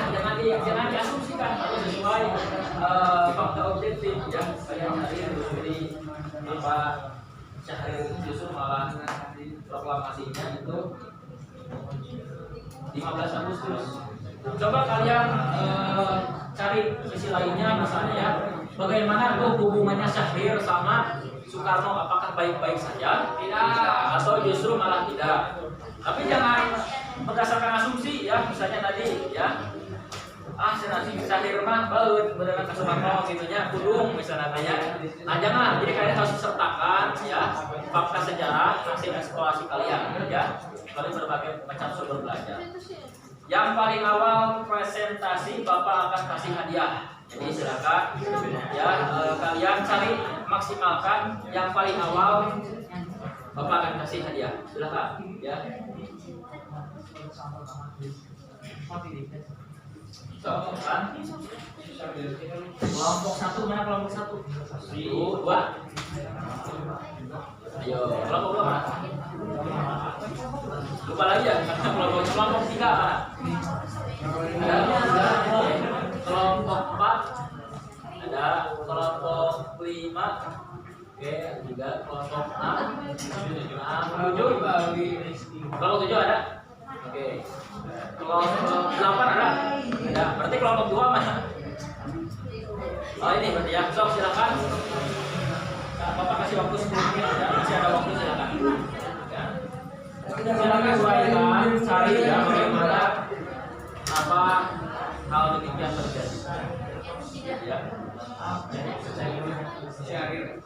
Speaker 1: jangan diasumsikan, harus sesuai fakta objektif ya. Kalian cari apa Syahrir justru malah proklamasinya itu 15 Agustus. Coba kalian cari sisi lainnya, misalnya ya, bagaimana tuh hubungannya Syahrir sama Soekarno, apakah baik-baik saja? Tidak, atau justru malah tidak. Tapi jangan berdasarkan asumsi ya, misalnya tadi ya, Syahrir mah baut beneran ke Soekarno gitu ya, kudung misalnya ya. Nah jangan, jadi kalian harus sertakan ya fakta sejarah hasil eksplorasi kalian ya, dari berbagai macam sumber belajar. Yang paling awal presentasi Bapak akan kasih hadiah. Jadi silakan ya, kalian cari maksimalkan yang paling awal Bapak akan kasih hadiah. Silakan ya. Kan? Kelompok satu mana kelompok satu? Dua. Ayo kelompok dua mana? Lupa lagi ya. Kelompok tiga mana? Ada kelompok 4, ada kelompok 5, oke, juga kelompok 6, 7, kelompok 7 ada, oke, kelompok 8 ada, berarti kelompok 2 mana? Oh ini berarti ya, sok silakan. Bapak kasih waktu 10 menit ya, masih ada waktu silakan. Silakan uraikan, cari ya bagaimana apa hal demikian terjadi. Ya.
Speaker 3: Syahrir.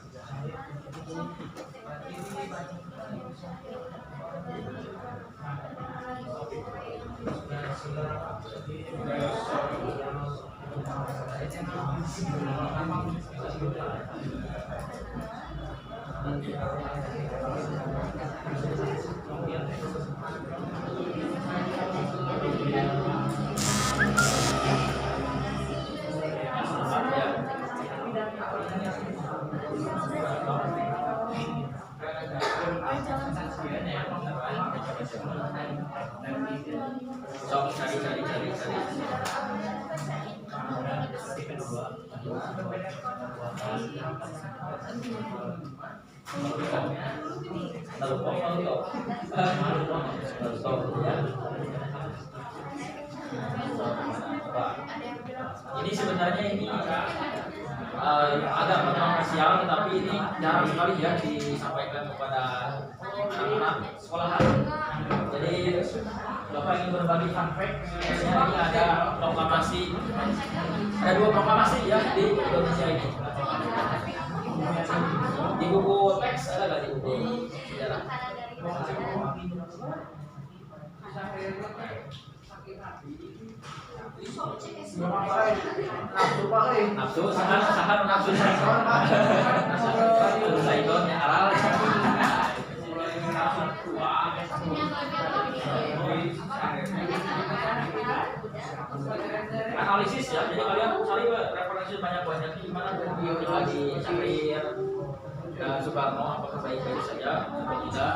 Speaker 1: Sok cari Ini sebenarnya ini agak kontroversial, tetapi ini jarang sekali ya disampaikan kepada anak-anak sekolahan. Jadi Bapak ingin berbagi fun fact. Ini ada proklamasi, ada 2 proklamasi ya di Indonesia ini. Di buku teks ada nggak di buku sejarah? Nafsu, sahan nafsu. Saikon ya halal. Analisis ya, jadi kalian cari referensi banyak gimana beliau di Syahrir dan Soekarno, apakah baik-baik saja atau tidak,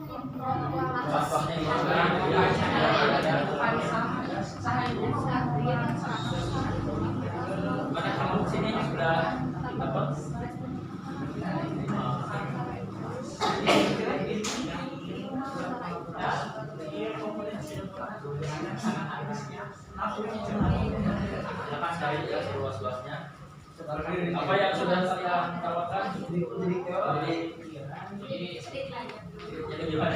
Speaker 1: contohnya mana kamu sini sudah dapat silakan cari ya seluas-luasnya. Apa yang sudah kalian tawarkan? Jadi gimana?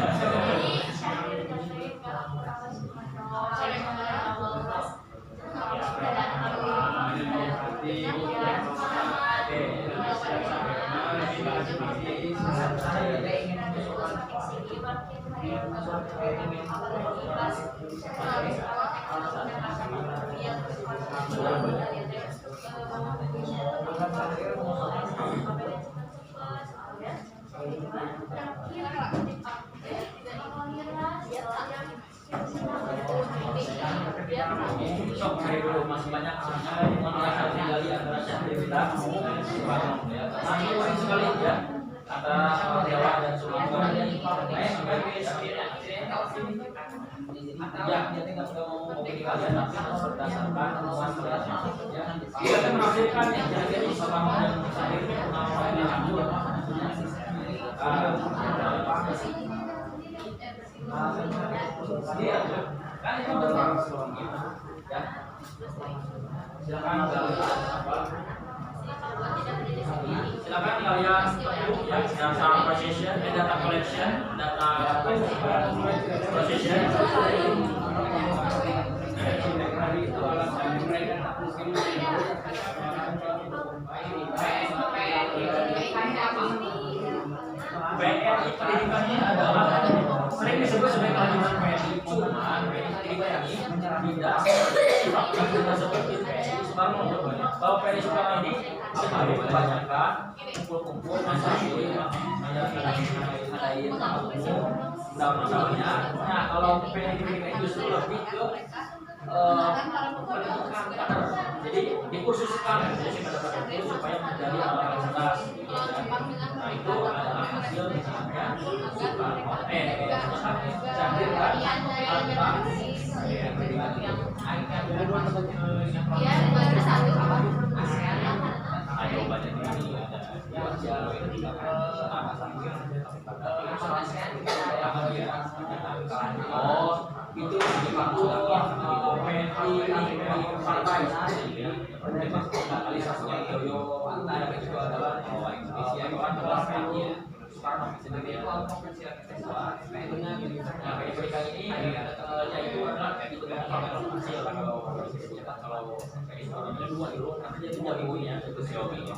Speaker 1: Sok cari dulu, masih banyak mana tinggal di antara Syahrir kita Soekarno ya. Sangat unik sekali ya antara Jawa dan Sumatera. Ya, dia tinggal mau pilih kalian tapi harus berdasarkan temuan kalian ya. Kita akan menafsirkan ya, jadi Soekarno dan Syahrir itu namanya campur. Kan itu benar ya. Silakan kalian ya, data processing, data collection, data processing. Itu alasan mereka mungkin PNI pendidikannya adalah sering disebut sebagai kelanjutan PNI, cuman PNI tidak seperti PNI Soekarno. Bahwa PNI Soekarno ini kebanyakan kumpul-kumpul masyarakat ngadain undang-undangnya. Nah, kalau PNI justru lebih ke jadi dikhususkan supaya menjadi alat cerdas. Nah, itu adalah hasil misalnya Syahrir ayo banyak ini oh itu dimaksudkan partai kapitalisasinya itu adalah Indonesia itu adalah Soekarno sendiri ya. Nah, PDIP ini yaitu adalah itu hasil kalau PDIP dua dulu karena dia itu jagonya itu Xiaomi ya.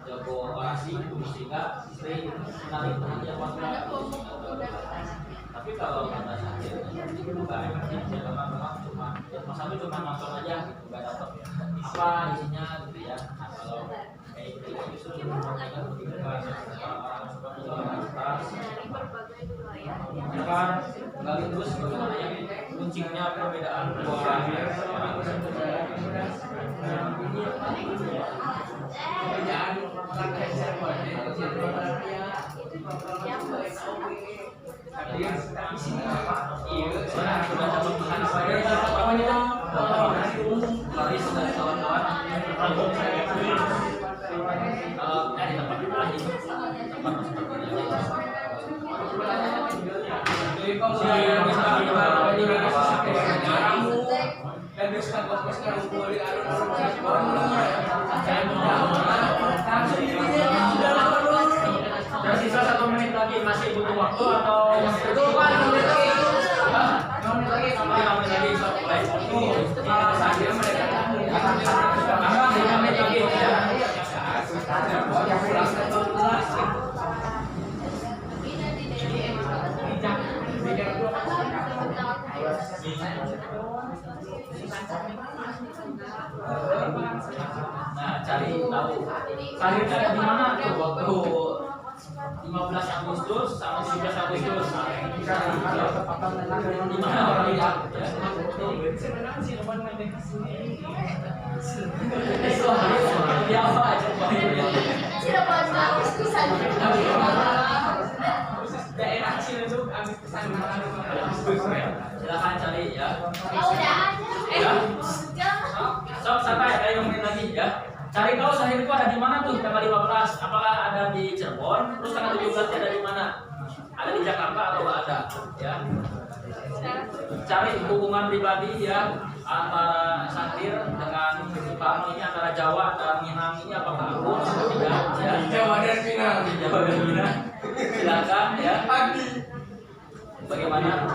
Speaker 1: Jago orasi sehingga sering menarik perhatian warga. Tapi kalau kata Syahrir itu bukan dia memang cuma masa itu cuma nonton aja gitu, nggak dapat apa isinya gitu ya. Nah, kalau kayak gitu justru orang-orang kan gali terus bagaimana yang kuncinya perbedaan dua orang sudah Tersisa 1 menit lagi, masih butuh waktu atau
Speaker 2: Betul Pak, 5 menit lagi.
Speaker 1: 5 menit lagi, sampai 5 menit lagi stop mulai. 5 menit lagi ya. Nah, cari tahu karirnya ada di mana tuh waktu 15 Agustus sama 17 Agustus. Di mana orang lihat? Dia apa aja?
Speaker 3: Daerah Ciledug habis pesan
Speaker 1: Silakan cari ya.
Speaker 4: Ya udah aja.
Speaker 1: Ya. Sok santai, ada 5 menit lagi ya. Cari tahu Sahir itu ada di mana tuh tanggal 15. Apakah ada di Cirebon? Terus tanggal 17 ada di mana? Ada di Jakarta atau nggak ada? Ya. Cari hubungan pribadi ya antara Sahir dengan Bang ini antara Jawa dan Minang ini apakah akur atau tidak? Ya.
Speaker 3: Jawa dan Minang.
Speaker 1: Jawa dan Minang. Silakan ya. Bagaimana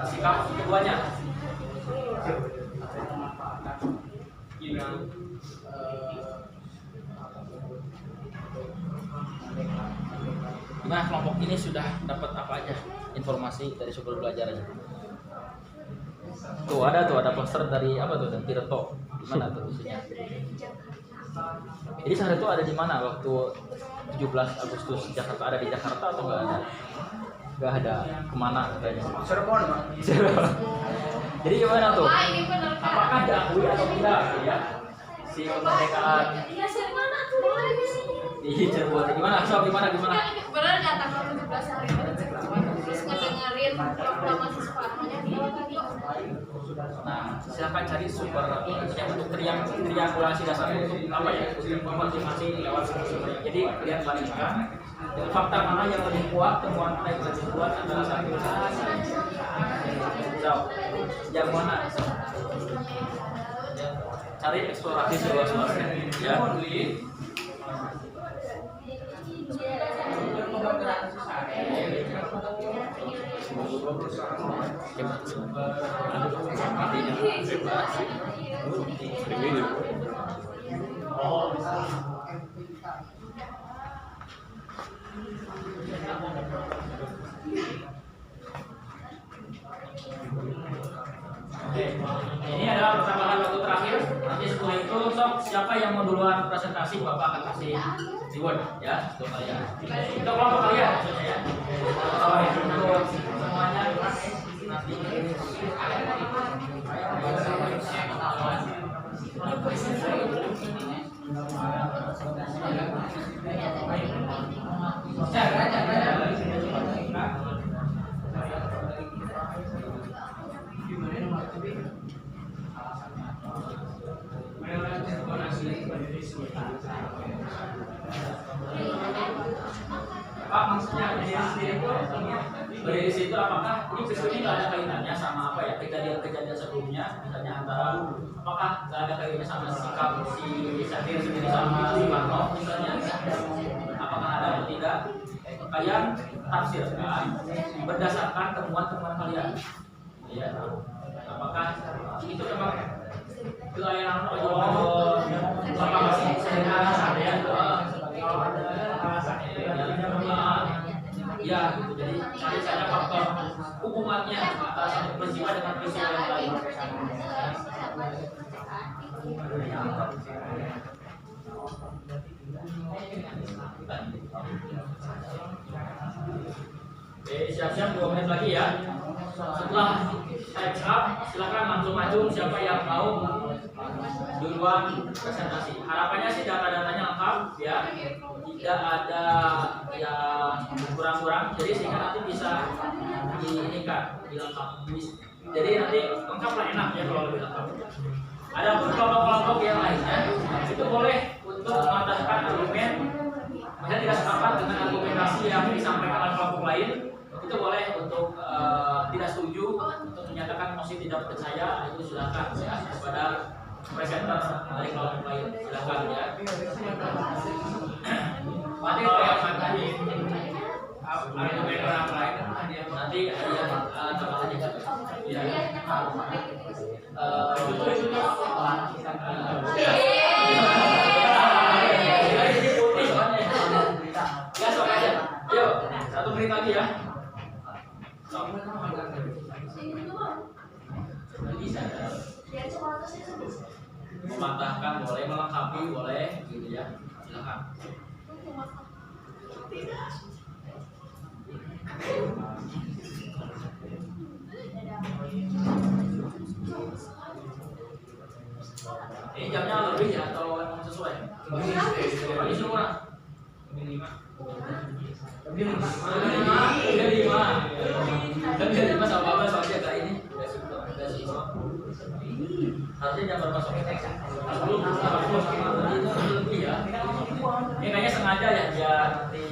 Speaker 1: sikap keduanya? Gimana kelompok ini sudah dapat apa aja informasi dari sumber belajarnya? Tuh ada poster dari apa tuh, dari Tirto. Gimana tuh isinya? Jadi Sahir itu ada di mana waktu 17 Agustus Jakarta? Ada di Jakarta atau nggak ada? Nggak ada. Kemana katanya?
Speaker 3: Cirebon, Pak.
Speaker 1: Jadi gimana tuh?
Speaker 4: Wah, ini bener kan?
Speaker 1: Apakah diakui atau tidak ya si kemerdekaan
Speaker 4: Iya, sih mana tuh di sini?
Speaker 1: di Cirebon? Gimana? Sob, gimana?
Speaker 4: Bener nggak tanggal 17 hari ini Cirebon? Terus ngedengerin proklamasi Soekarno-nya di radio.
Speaker 1: Nah, silakan cari sumber yang untuk triangulasi dasar untuk apa ya? Untuk konfirmasi lewat sumber. Jadi kalian bandingkan fakta mana yang lebih kuat, temuan mana yang lebih kuat antara satu dan lain. Yang mana? Cari eksplorasi seluas-luasnya. Ya. Ini adalah pertambahan waktu terakhir. Nanti setelah itu sok siapa yang mau duluan presentasi Bapak akan kasih reward ya untuk kalian. Untuk kelompok kalian maksudnya ya. Untuk semuanya nanti. Pak, maksudnya berdiri situ apakah ini peristiwa ini nggak ada kaitannya sama apa ya kejadian-kejadian sebelumnya, misalnya antara apakah nggak ada kaitannya sama sikap si Sahir sendiri sama si Soekarno misalnya, apakah ada atau tidak? Kalian tafsirkan berdasarkan temuan-temuan kalian. Ya, apakah itu memang kelayanan apa masih sederhana saja ya gitu. Jadi cari saja faktor hubungannya antara satu peristiwa dengan peristiwa yang lain. Oke, siap-siap 2 menit lagi ya. Setelah time up, silakan langsung maju siapa yang mau duluan presentasi. Harapannya sih data-datanya lengkap ya, tidak ada yang kurang-kurang. Jadi sehingga nanti bisa diinikan, dilengkapi. Jadi nanti lengkap lah, enak ya kalau lebih lengkap. Ada pun kelompok-kelompok yang lainnya itu boleh untuk mematahkan argumen. Misalnya tidak sepakat dengan argumentasi yang disampaikan oleh kelompok lain, itu boleh untuk tidak setuju untuk menyatakan masih tidak percaya itu silakan ya kepada presenter dari kelompok lain, silakan ya.
Speaker 3: Nanti kalau yang matahin argumen orang lain
Speaker 1: Nanti hadiah tambah aja kan. Ya. Ini putih soalnya. Ya sok aja. Yuk, 1 menit lagi ya. Bisa. Mematahkan boleh, melengkapi boleh, gitu ya. Silakan. Ini jamnya lebih ya atau emang sesuai? Lebih semua. Lebih 5. Lebih 5 sama apa soalnya kali ini? Harusnya jam berapa sore? Lebih ya. Ini kayaknya sengaja ya biar nanti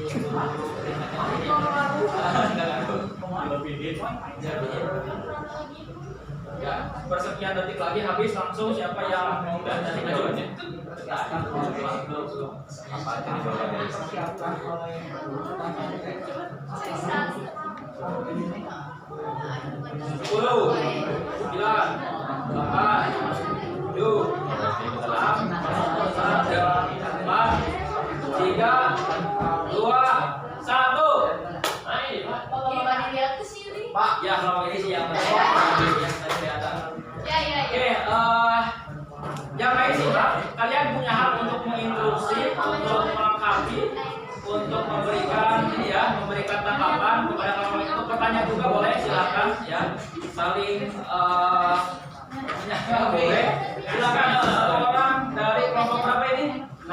Speaker 1: ya, persekian detik lagi habis langsung siapa yang mau dan nanti ajuannya. Sepuluh, 9, 8, 7, 6, 5, 3, 2, 1.
Speaker 4: Gimana dilihat ke sini?
Speaker 1: Pak, ya kalau ini sih yang tadi kelihatan. Oke, yang lain sih Pak, kalian punya hak untuk menginstruksi, untuk melengkapi, untuk memberikan ini ya, memberikan tanggapan kepada kelompok itu. Pertanyaan juga boleh, silakan ya, saling menyapa boleh. Silakan satu orang dari kelompok berapa ini? 6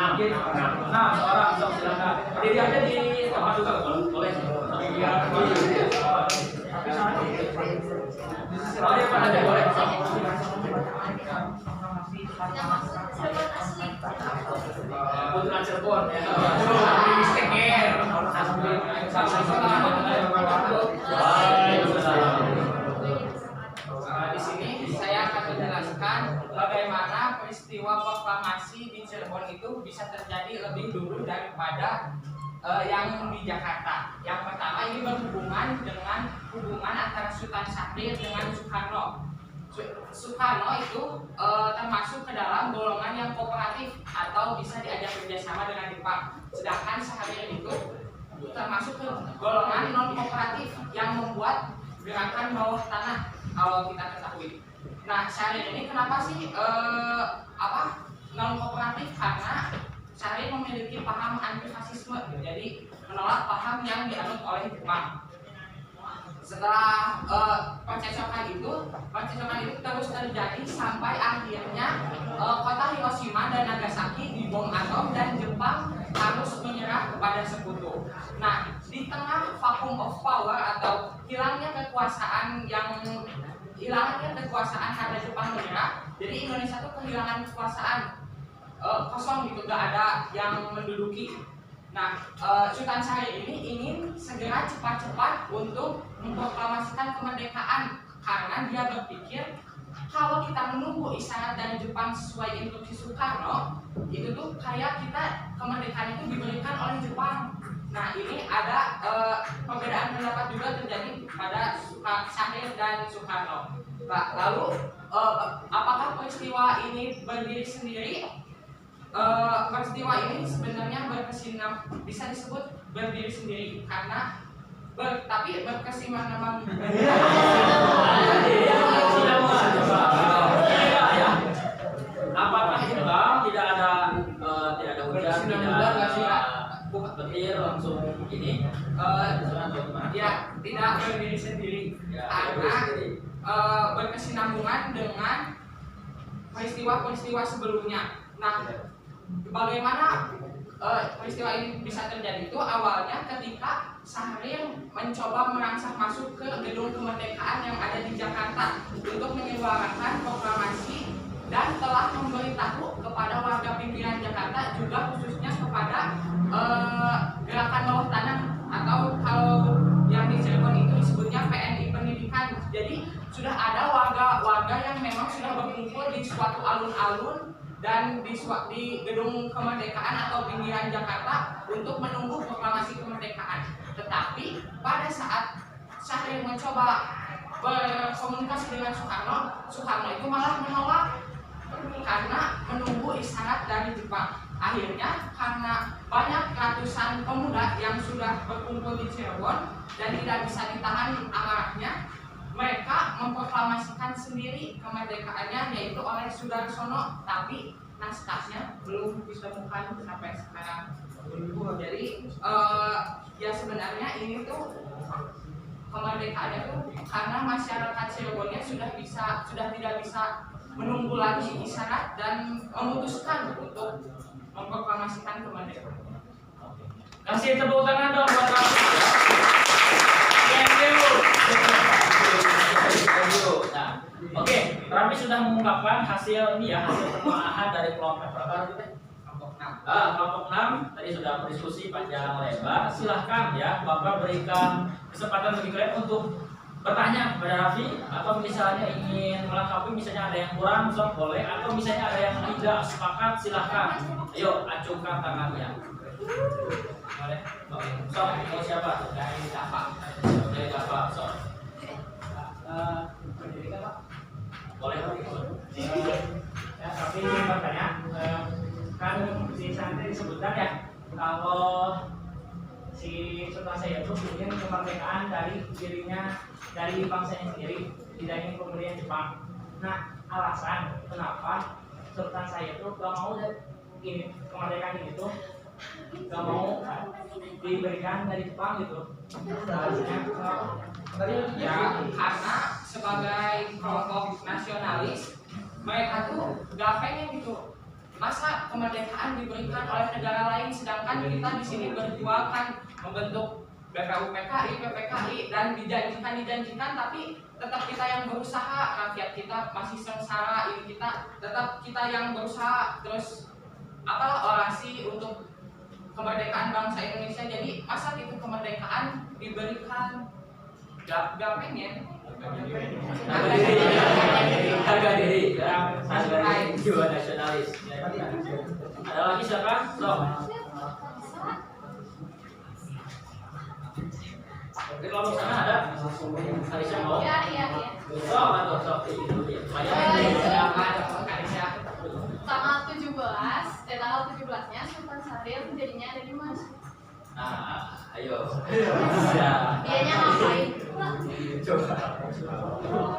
Speaker 1: orang, sok silakan. Berdiri aja di tempat juga boleh. Oh, dia pada aja boleh. Putra Cirebon ya.
Speaker 2: Di sini saya akan menjelaskan bagaimana peristiwa proklamasi di Cirebon itu bisa terjadi lebih dulu daripada yang di Jakarta. Yang pertama ini berhubungan dengan hubungan antara Sultan Syahrir dengan Soekarno. Soekarno itu termasuk ke dalam golongan yang kooperatif atau bisa diajak kerjasama dengan Jepang. Sedangkan Syahrir itu termasuk ke golongan non kooperatif yang membuat gerakan bawah tanah kalau kita ketahui. Nah, Syahrir ini kenapa sih non kooperatif? Karena Syahrir memiliki paham anti-fasisme, jadi menolak paham yang dianut oleh Jepang. Setelah percecokan itu terus terjadi sampai akhirnya kota Hiroshima dan Nagasaki dibom atom dan Jepang harus menyerah kepada sekutu. Nah, di tengah vacuum of power atau hilangnya kekuasaan karena Jepang menyerah, jadi Indonesia tuh kehilangan kekuasaan. Kosong gitu, gak ada yang menduduki. Nah, Sultan Syahrir ini ingin segera cepat-cepat untuk memproklamasikan kemerdekaan karena dia berpikir kalau kita menunggu isyarat dari Jepang sesuai instruksi Soekarno, itu tuh kayak kita kemerdekaan itu diberikan oleh Jepang. Nah, ini ada perbedaan pendapat juga terjadi pada Syahrir dan Soekarno. Nah, lalu apakah peristiwa ini berdiri sendiri? Peristiwa ini sebenarnya bisa disebut berdiri sendiri karena tapi berkesinambungan.
Speaker 1: Apakah imbang? Tidak ada hujan, tidak ada petir langsung ini.
Speaker 2: Ya, tidak berdiri sendiri karena berkesinambungan dengan peristiwa-peristiwa sebelumnya. Nah, bagaimana peristiwa ini bisa terjadi itu awalnya ketika Syahrir mencoba merangsek masuk ke gedung kemerdekaan yang ada di Jakarta untuk menyuarakan proklamasi dan telah memberitahu kepada warga pinggiran Jakarta juga khususnya kepada gerakan bawah tanah atau kalau yang di Cirebon itu disebutnya PNI Pendidikan. Jadi sudah ada warga yang memang sudah berkumpul di suatu alun-alun dan di gedung kemerdekaan atau pinggiran Jakarta untuk menunggu proklamasi kemerdekaan. Tetapi pada saat Syahrir mencoba berkomunikasi dengan Soekarno itu malah menolak karena menunggu isyarat dari Jepang. Akhirnya karena banyak ratusan pemuda yang sudah berkumpul di Cirebon dan tidak bisa ditahan amarahnya, mereka memproklamasikan sendiri kemerdekaannya yaitu oleh Sudarsono, tapi naskahnya belum ditemukan sampai sekarang. Jadi ya sebenarnya ini tuh kemerdekaannya tuh karena masyarakat Cirebonnya sudah tidak bisa menunggu lagi isyarat dan memutuskan untuk memproklamasikan kemerdekaan.
Speaker 1: Kasih tepuk tangan dong buat Raffi. Thank you. Nah, oke, Raffi sudah mengungkapkan hasil ini ya, hasil penelaahan dari kelompok berapa kita? Kelompok 6 tadi sudah berdiskusi panjang lebar. Silahkan ya, Bapak berikan kesempatan bagi kalian untuk bertanya kepada Raffi, atau misalnya ingin melengkapi, misalnya ada yang kurang, sok boleh, atau misalnya ada yang tidak sepakat, silahkan. Ayo, acungkan tangannya. Boleh? Sok, mau siapa? Dari Bapak, sok.
Speaker 3: Berdiri nggak, Pak?
Speaker 1: Boleh, Pak.
Speaker 3: Ya, tapi ingin bertanya, kan si Santi disebutkan ya kalau si Sultan Syahrir itu ingin kemerdekaan dari dirinya, dari bangsanya sendiri, tidak ingin pemberian Jepang. Nah, alasan kenapa Sultan Syahrir itu gak mau ini kemerdekaan ini tuh gak mau diberikan dari Jepang gitu. Alasannya kenapa?
Speaker 2: Ya karena sebagai kelompok nasionalis mereka tuh gak pengen gitu. Masa kemerdekaan diberikan oleh negara lain sedangkan kita di sini berjuang kan membentuk BPUPKI, PPKI dan dijanjikan tapi tetap kita yang berusaha, rakyat kita masih sengsara, ini tetap kita yang berusaha terus orasi untuk kemerdekaan bangsa Indonesia. Jadi masa itu kemerdekaan diberikan gak pengen.
Speaker 1: Harga diri, jiwa nasionalis. Ada lagi siapa? Sok. Oke, kalau sana ada. Aisyah mau?
Speaker 4: Iya.
Speaker 1: Sok atau sok itu dia.
Speaker 4: Tanggal 17-nya Sultan Syahrir jadinya ada di mana?
Speaker 1: Nah, ayo.
Speaker 4: Dianya ngapain?
Speaker 1: Coba.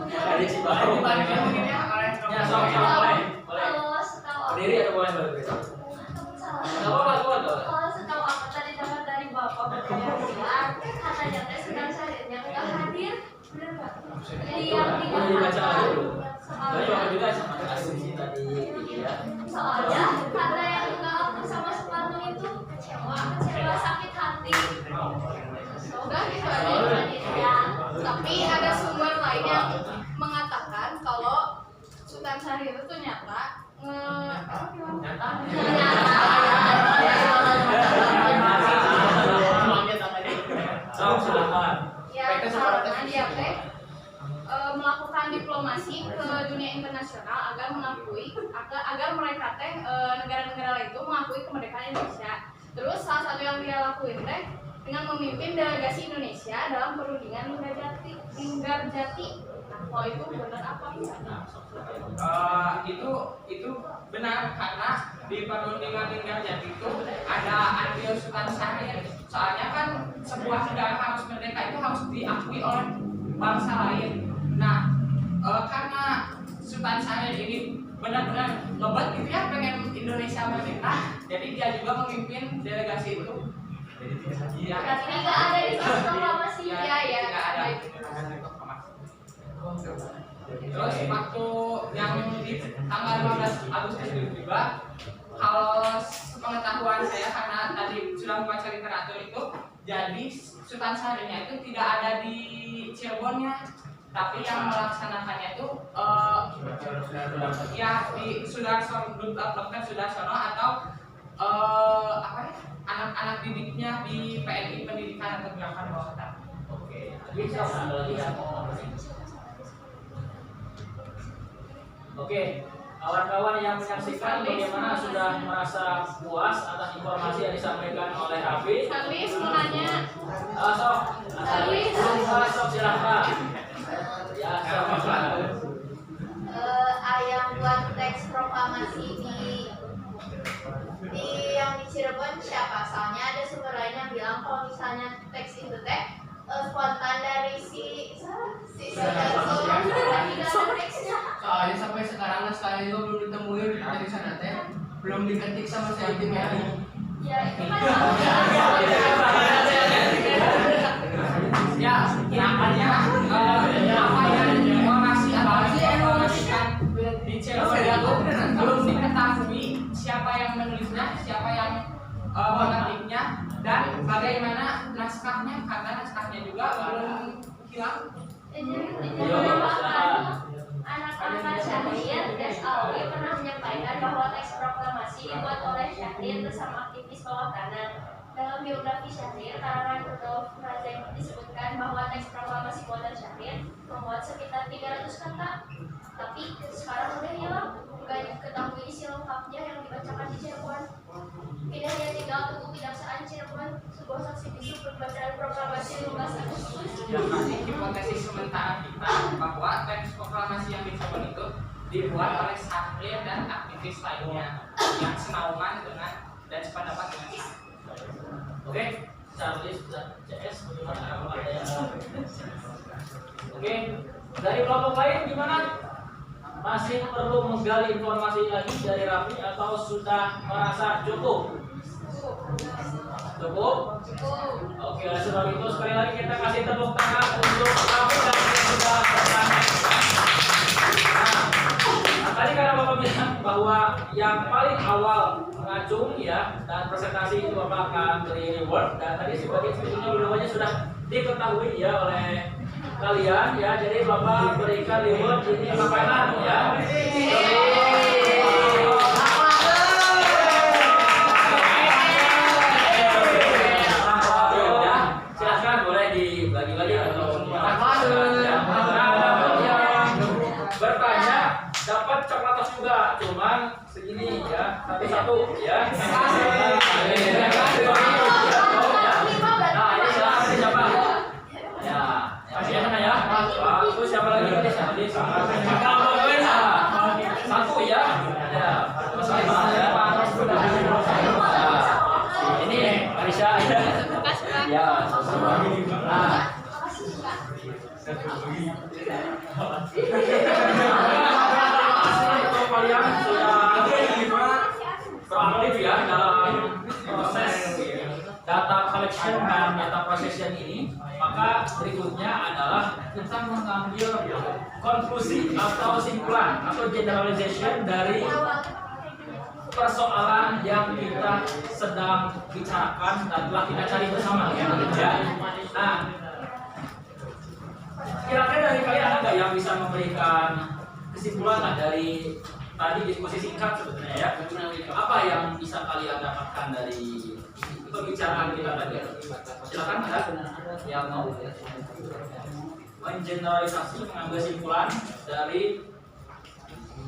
Speaker 1: Dari si baru. Ya, sok boleh.
Speaker 4: Kalau setahu aku,
Speaker 1: Berdiri atau boleh berdiri? Enggak apa-apa.
Speaker 4: kalau setahu aku tadi dengar dari Bapak berbilang, katanya teh Sultan Syahrirnya nggak hadir, benar nggak? Jadi yang
Speaker 1: Boleh dibaca dulu. Tapi Bapak juga
Speaker 4: soalnya,
Speaker 1: sama asumsi tadi gitu ya.
Speaker 4: soalnya karena yang nggak bersama Soekarno itu kecewa sakit hati. Udah gitu aja ya. Tapi ada sumber lain yang mengatakan kalau Sultan Syahrir itu nyata
Speaker 1: Sok silakan.
Speaker 4: ya karena dia melakukan diplomasi ke dunia internasional agar mereka negara-negara lain itu mengakui kemerdekaan Indonesia. Terus salah satu yang dia lakuin dengan memimpin delegasi Indonesia dalam perundingan Linggarjati. Nah, kalau itu benar apa enggak?
Speaker 2: Itu benar karena di perundingan Linggarjati itu ada andil Sultan Syahrir. Soalnya kan sebuah negara harus merdeka itu harus diakui oleh bangsa lain. Nah, karena Sultan Syahrir ini benar-benar lebat gitu ya pengen Indonesia merdeka, jadi dia juga memimpin delegasi itu. Ya,
Speaker 4: Tapi nggak ada di proklamasi ya.
Speaker 2: nggak ada. Terus waktu yang di tanggal 15 Agustus itu juga, kalau pengetahuan saya karena tadi sudah membaca literatur itu, jadi Sultan Syahrirnya itu tidak ada di Cirebonnya, tapi yang melaksanakannya itu ya di Sudarsono, Dr. Sudarsono atau anak-anak didiknya di PNI Pendidikan atau Gerakan Bawah Tanah.
Speaker 1: Oke. Bisa ada lagi ya? Oke, kawan-kawan yang menyaksikan bagaimana sudah merasa puas atas informasi yang disampaikan oleh Hafiz.
Speaker 4: Hafiz mau nanya.
Speaker 1: Sok, sok silahkan. Ya,
Speaker 5: Yang buat teks proklamasi di yang di Cirebon siapa? Soalnya ada sumber lain yang bilang kalau misalnya teks itu teh spontan dari si teksnya.
Speaker 2: Soalnya sampai sekarang naskahnya juga belum ditemuin dari sana teh, belum diketik sama si tim ya.
Speaker 5: Ya itu kan
Speaker 2: Ya, namanya apa yang informasikan di Cirebon itu belum diketahui siapa yang menulisnya, siapa yang mengetiknya, dan bagaimana naskahnya, karena naskahnya juga belum hilang.
Speaker 5: Anak-anak Syahrir dan Alwi pernah menyampaikan bahwa teks proklamasi dibuat oleh Syahrir bersama aktivis bawah tanah. Dalam biografi Syahrir, karangan Rudolf Razek disebutkan bahwa teks proklamasi buatan Syahrir memuat sekitar 300 kata. Tapi sekarang udah hilang, nggak diketahui isi lengkapnya yang dibacakan di Cirebon. Tidak hanya tinggal Tugu Kejaksaan Cirebon, sebuah saksi bisu pembacaan proklamasi 15 Agustus.
Speaker 2: Hipotesis sementara kita bahwa teks proklamasi yang dicoba itu dibuat oleh Syahrir dan aktivis lainnya yang senauman dengan dan sependapat dengan Syahrir.
Speaker 1: Oke, Charles CS bagaimana kalau ada yang Oke, dari kelompok lain gimana? Masih perlu menggali informasi lagi dari Raffi atau sudah merasa cukup? Cukup? Oke, oleh sebab itu sekali lagi kita kasih tepuk tangan untuk Raffi dan yang sudah bertanya. Nah, tadi karena Bapak bilang bahwa yang paling awal mengacung ya dan presentasi itu Bapak akan beri reward, dan tadi sebagai sebetulnya dulunya sudah diketahui ya oleh kalian ya, jadi Bapak berikan reward ini makanan ya. Silahkan boleh dibagi-bagi atau bertanya dapat coklat juga, cuman segini ya, satu-satu ya. Nah ini silahkan siapa? Ya, kasih sana ya. Itu siapa lagi? Satu ya. Ya. Ini Marisha. Ya. Nah. Kalian sudah proaktif ya dalam proses data collection dan data processing ini, maka berikutnya adalah kita mengambil konklusi atau simpulan atau generalization dari persoalan yang kita sedang bicarakan dan telah kita cari bersama ya. Nah, kira-kira dari kalian ada nggak yang bisa memberikan kesimpulan lah dari tadi diskusi singkat sebetulnya ya? Apa yang bisa kalian dapatkan dari pembicaraan kita tadi? Silakan ada yang mau mengeneralisasi, mengambil kesimpulan dari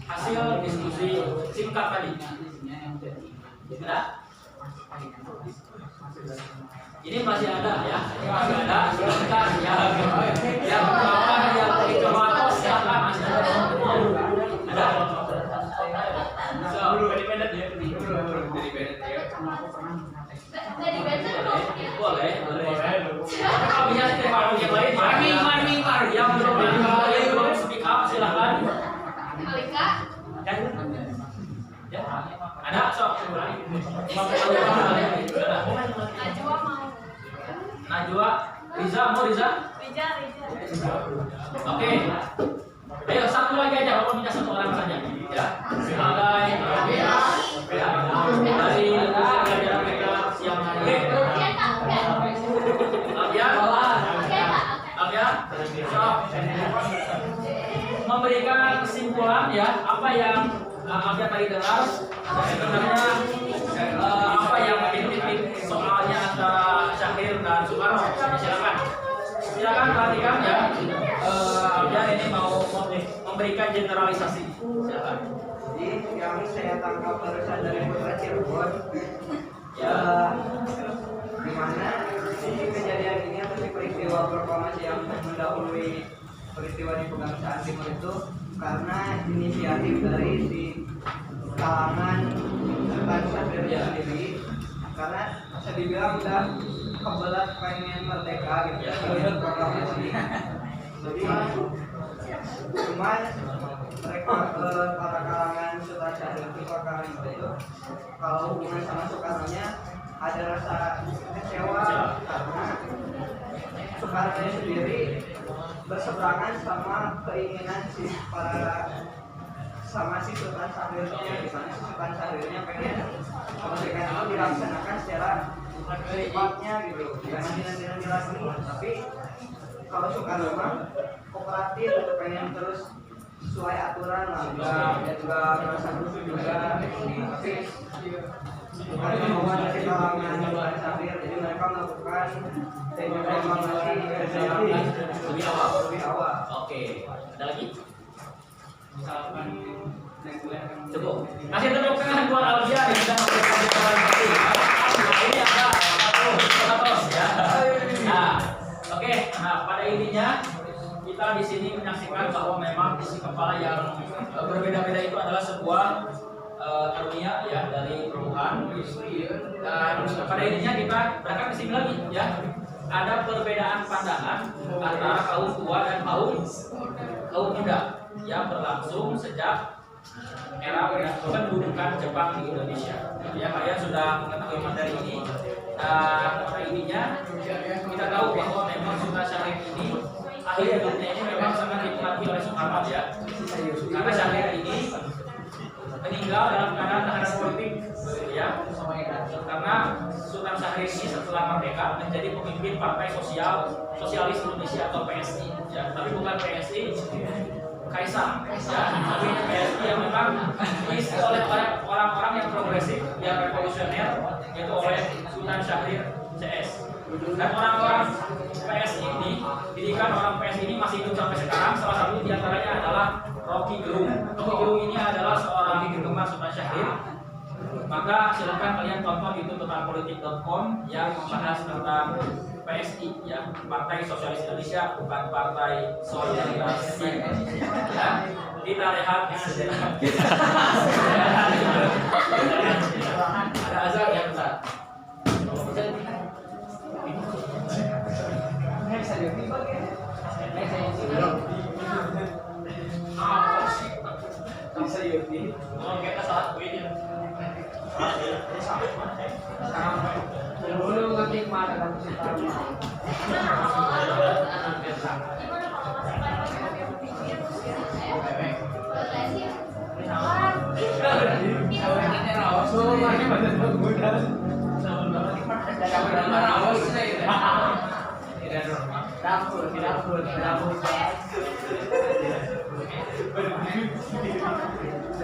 Speaker 1: hasil diskusi singkat tadi. Ada? Ini masih ada ya, ini masih ada. Silakan yang berapa yang dicoba silakan masih ada. Ada? So, very bad ya. Boleh. Kalau bisa terima yang lain, yang belum speak up silakan.
Speaker 4: Alika.
Speaker 1: Ya, ada sok.
Speaker 4: Najwa mau.
Speaker 1: Najwa, Riza mau Riza?
Speaker 4: Rija.
Speaker 1: Oke. Ayo satu lagi aja, walaupun minta satu orang saja. Ya. Sebagai dari pelajaran kita siang hari. Memberikan kesimpulan ya, apa yang Abia tadi dengar sebenarnya apa yang titik-titik soalnya antara Syahrir dan Soekarno. Silakan perhatikan ya. Abia ini mau memberikan generalisasi. Silakan.
Speaker 6: Jadi yang saya tangkap barusan dari Putra Cirebon,
Speaker 1: Ya.
Speaker 6: di mana si kejadian ini atau si peristiwa proklamasi yang mendahului peristiwa di Pegangsaan Timur itu karena inisiatif dari si kalangan Sultan Syahrir
Speaker 1: Ya.
Speaker 6: sendiri, karena bisa dibilang udah kebelat pengen merdeka gitu
Speaker 1: Ya.
Speaker 6: melihat proklamasi. Jadi cuman mereka para kalangan Sultan Syahrir itu kalau hubungan sama Soekarno-nya ada rasa kecewa karena Soekarno sendiri berseberangan sama keinginan si Sultan Syahrirnya, di mana si Sultan Syahrirnya pengen kemerdekaan itu dilaksanakan secara cepatnya gitu, jangan dinanti-nanti lagi. Tapi kalau Soekarno mah kooperatif, pengen terus sesuai aturan lah, juga merasa dulu juga. Tapi bukan kemauan dari kalangan Sultan Syahrir, jadi mereka melakukan lebih awal.
Speaker 1: Oke. Ada lagi?
Speaker 3: Misalkan
Speaker 1: Cukup. Kasih tepuk tangan buat Alfian yang sudah memberikan deklarasi. Ini ada satu ya. Nah, oke. Nah, pada intinya kita di sini menyaksikan bahwa memang isi kepala yang berbeda-beda itu adalah sebuah karunia ya dari perubahan. Dan pada intinya kita berangkat ke sini lagi ya. Ada perbedaan pandangan antara kaum tua dan kaum muda yang berlangsung sejak era pendudukan Jepang di Indonesia. Ya, kalian sudah mengetahui materi ini. Dan pada intinya kita tahu bahwa memang Sultan Syahrir ini akhir hidupnya ini memang sangat dinikmati oleh Soekarno ya. Karena Syahrir ini meninggal dalam keadaan tahanan politik ya. Karena Sultan Syahrir ini setelah merdeka menjadi pemimpin Partai Sosialis Indonesia atau PSI ya. Tapi bukan PSI Kaisang ya, tapi PSI yang memang diisi oleh orang-orang yang progresif, yang revolusioner, yaitu oleh Sultan Syahrir CS. Dan orang-orang PSI ini, didikan orang PSI ini masih hidup sampai sekarang. Salah satu diantaranya adalah Rocky Gerung. Rocky Gerung ini adalah seorang penggemar Sultan Syahrir. Maka silakan kalian tonton YouTube totalpolitik.com yang membahas tentang PSI ya, Partai Sosialis Indonesia, bukan Partai Solidaritas Indonesia. Ya, kita rehat sejenak. Ada azan ya bentar. Oh, kita salah kuih ya.
Speaker 6: Dulu ngetik mana kan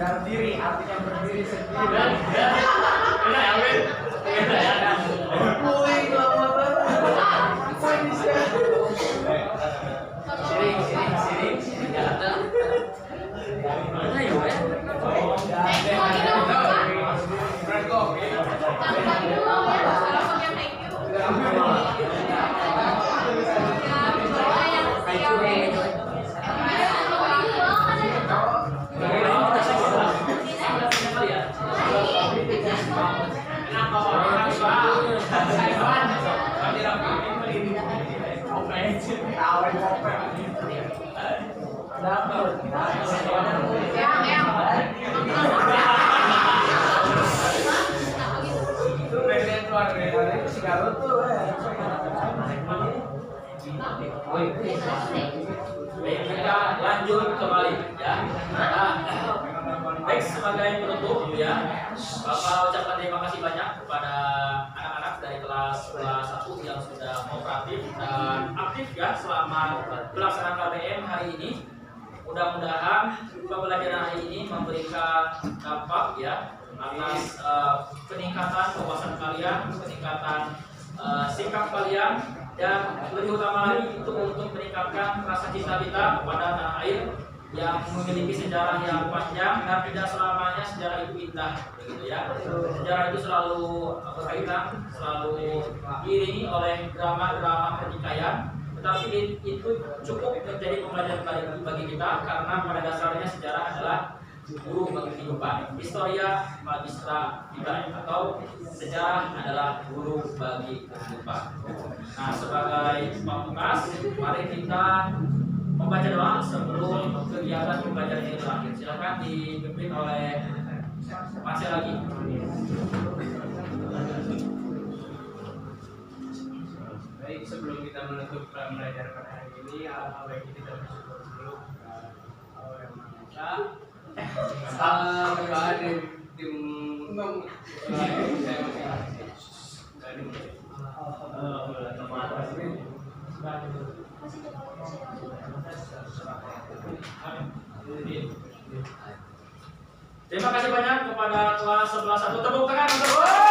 Speaker 6: kita berdiri, artinya berdiri sendiri.
Speaker 1: Baik, kita lanjut kembali ya. Nah, baik, sebagai penutup ya, Bapak ucapkan terima kasih banyak kepada anak-anak dari kelas 1 yang sudah kooperatif dan aktif ya selama pelaksanaan KBM hari ini. Mudah-mudahan pembelajaran hari ini memberikan dampak ya atas peningkatan kewawasan kalian, peningkatan sikap kalian, dan lebih utama lagi itu untuk meningkatkan rasa cinta kita kepada tanah air yang memiliki sejarah yang panjang dan tidak selamanya sejarah itu indah, begitu ya. Sejarah itu selalu berkaitan, selalu diiringi oleh drama-drama pertikaian, tetapi itu cukup menjadi pembelajaran bagi kita karena pada dasarnya sejarah adalah guru bagi kehidupan. Historia magistra vitae atau sejarah adalah guru bagi kehidupan. Nah, sebagai pamungkas, mari kita membaca doa sebelum kegiatan pembelajaran ini berakhir. Silakan dipimpin oleh Mas lagi.
Speaker 3: Baik, sebelum kita menutup pembelajaran pada hari ini, baik kita bersyukur dulu Allah yang Maha Esa. Berdoa di tim
Speaker 1: Terima kasih banyak kepada kelas 11 1. Tepuk tangan untuk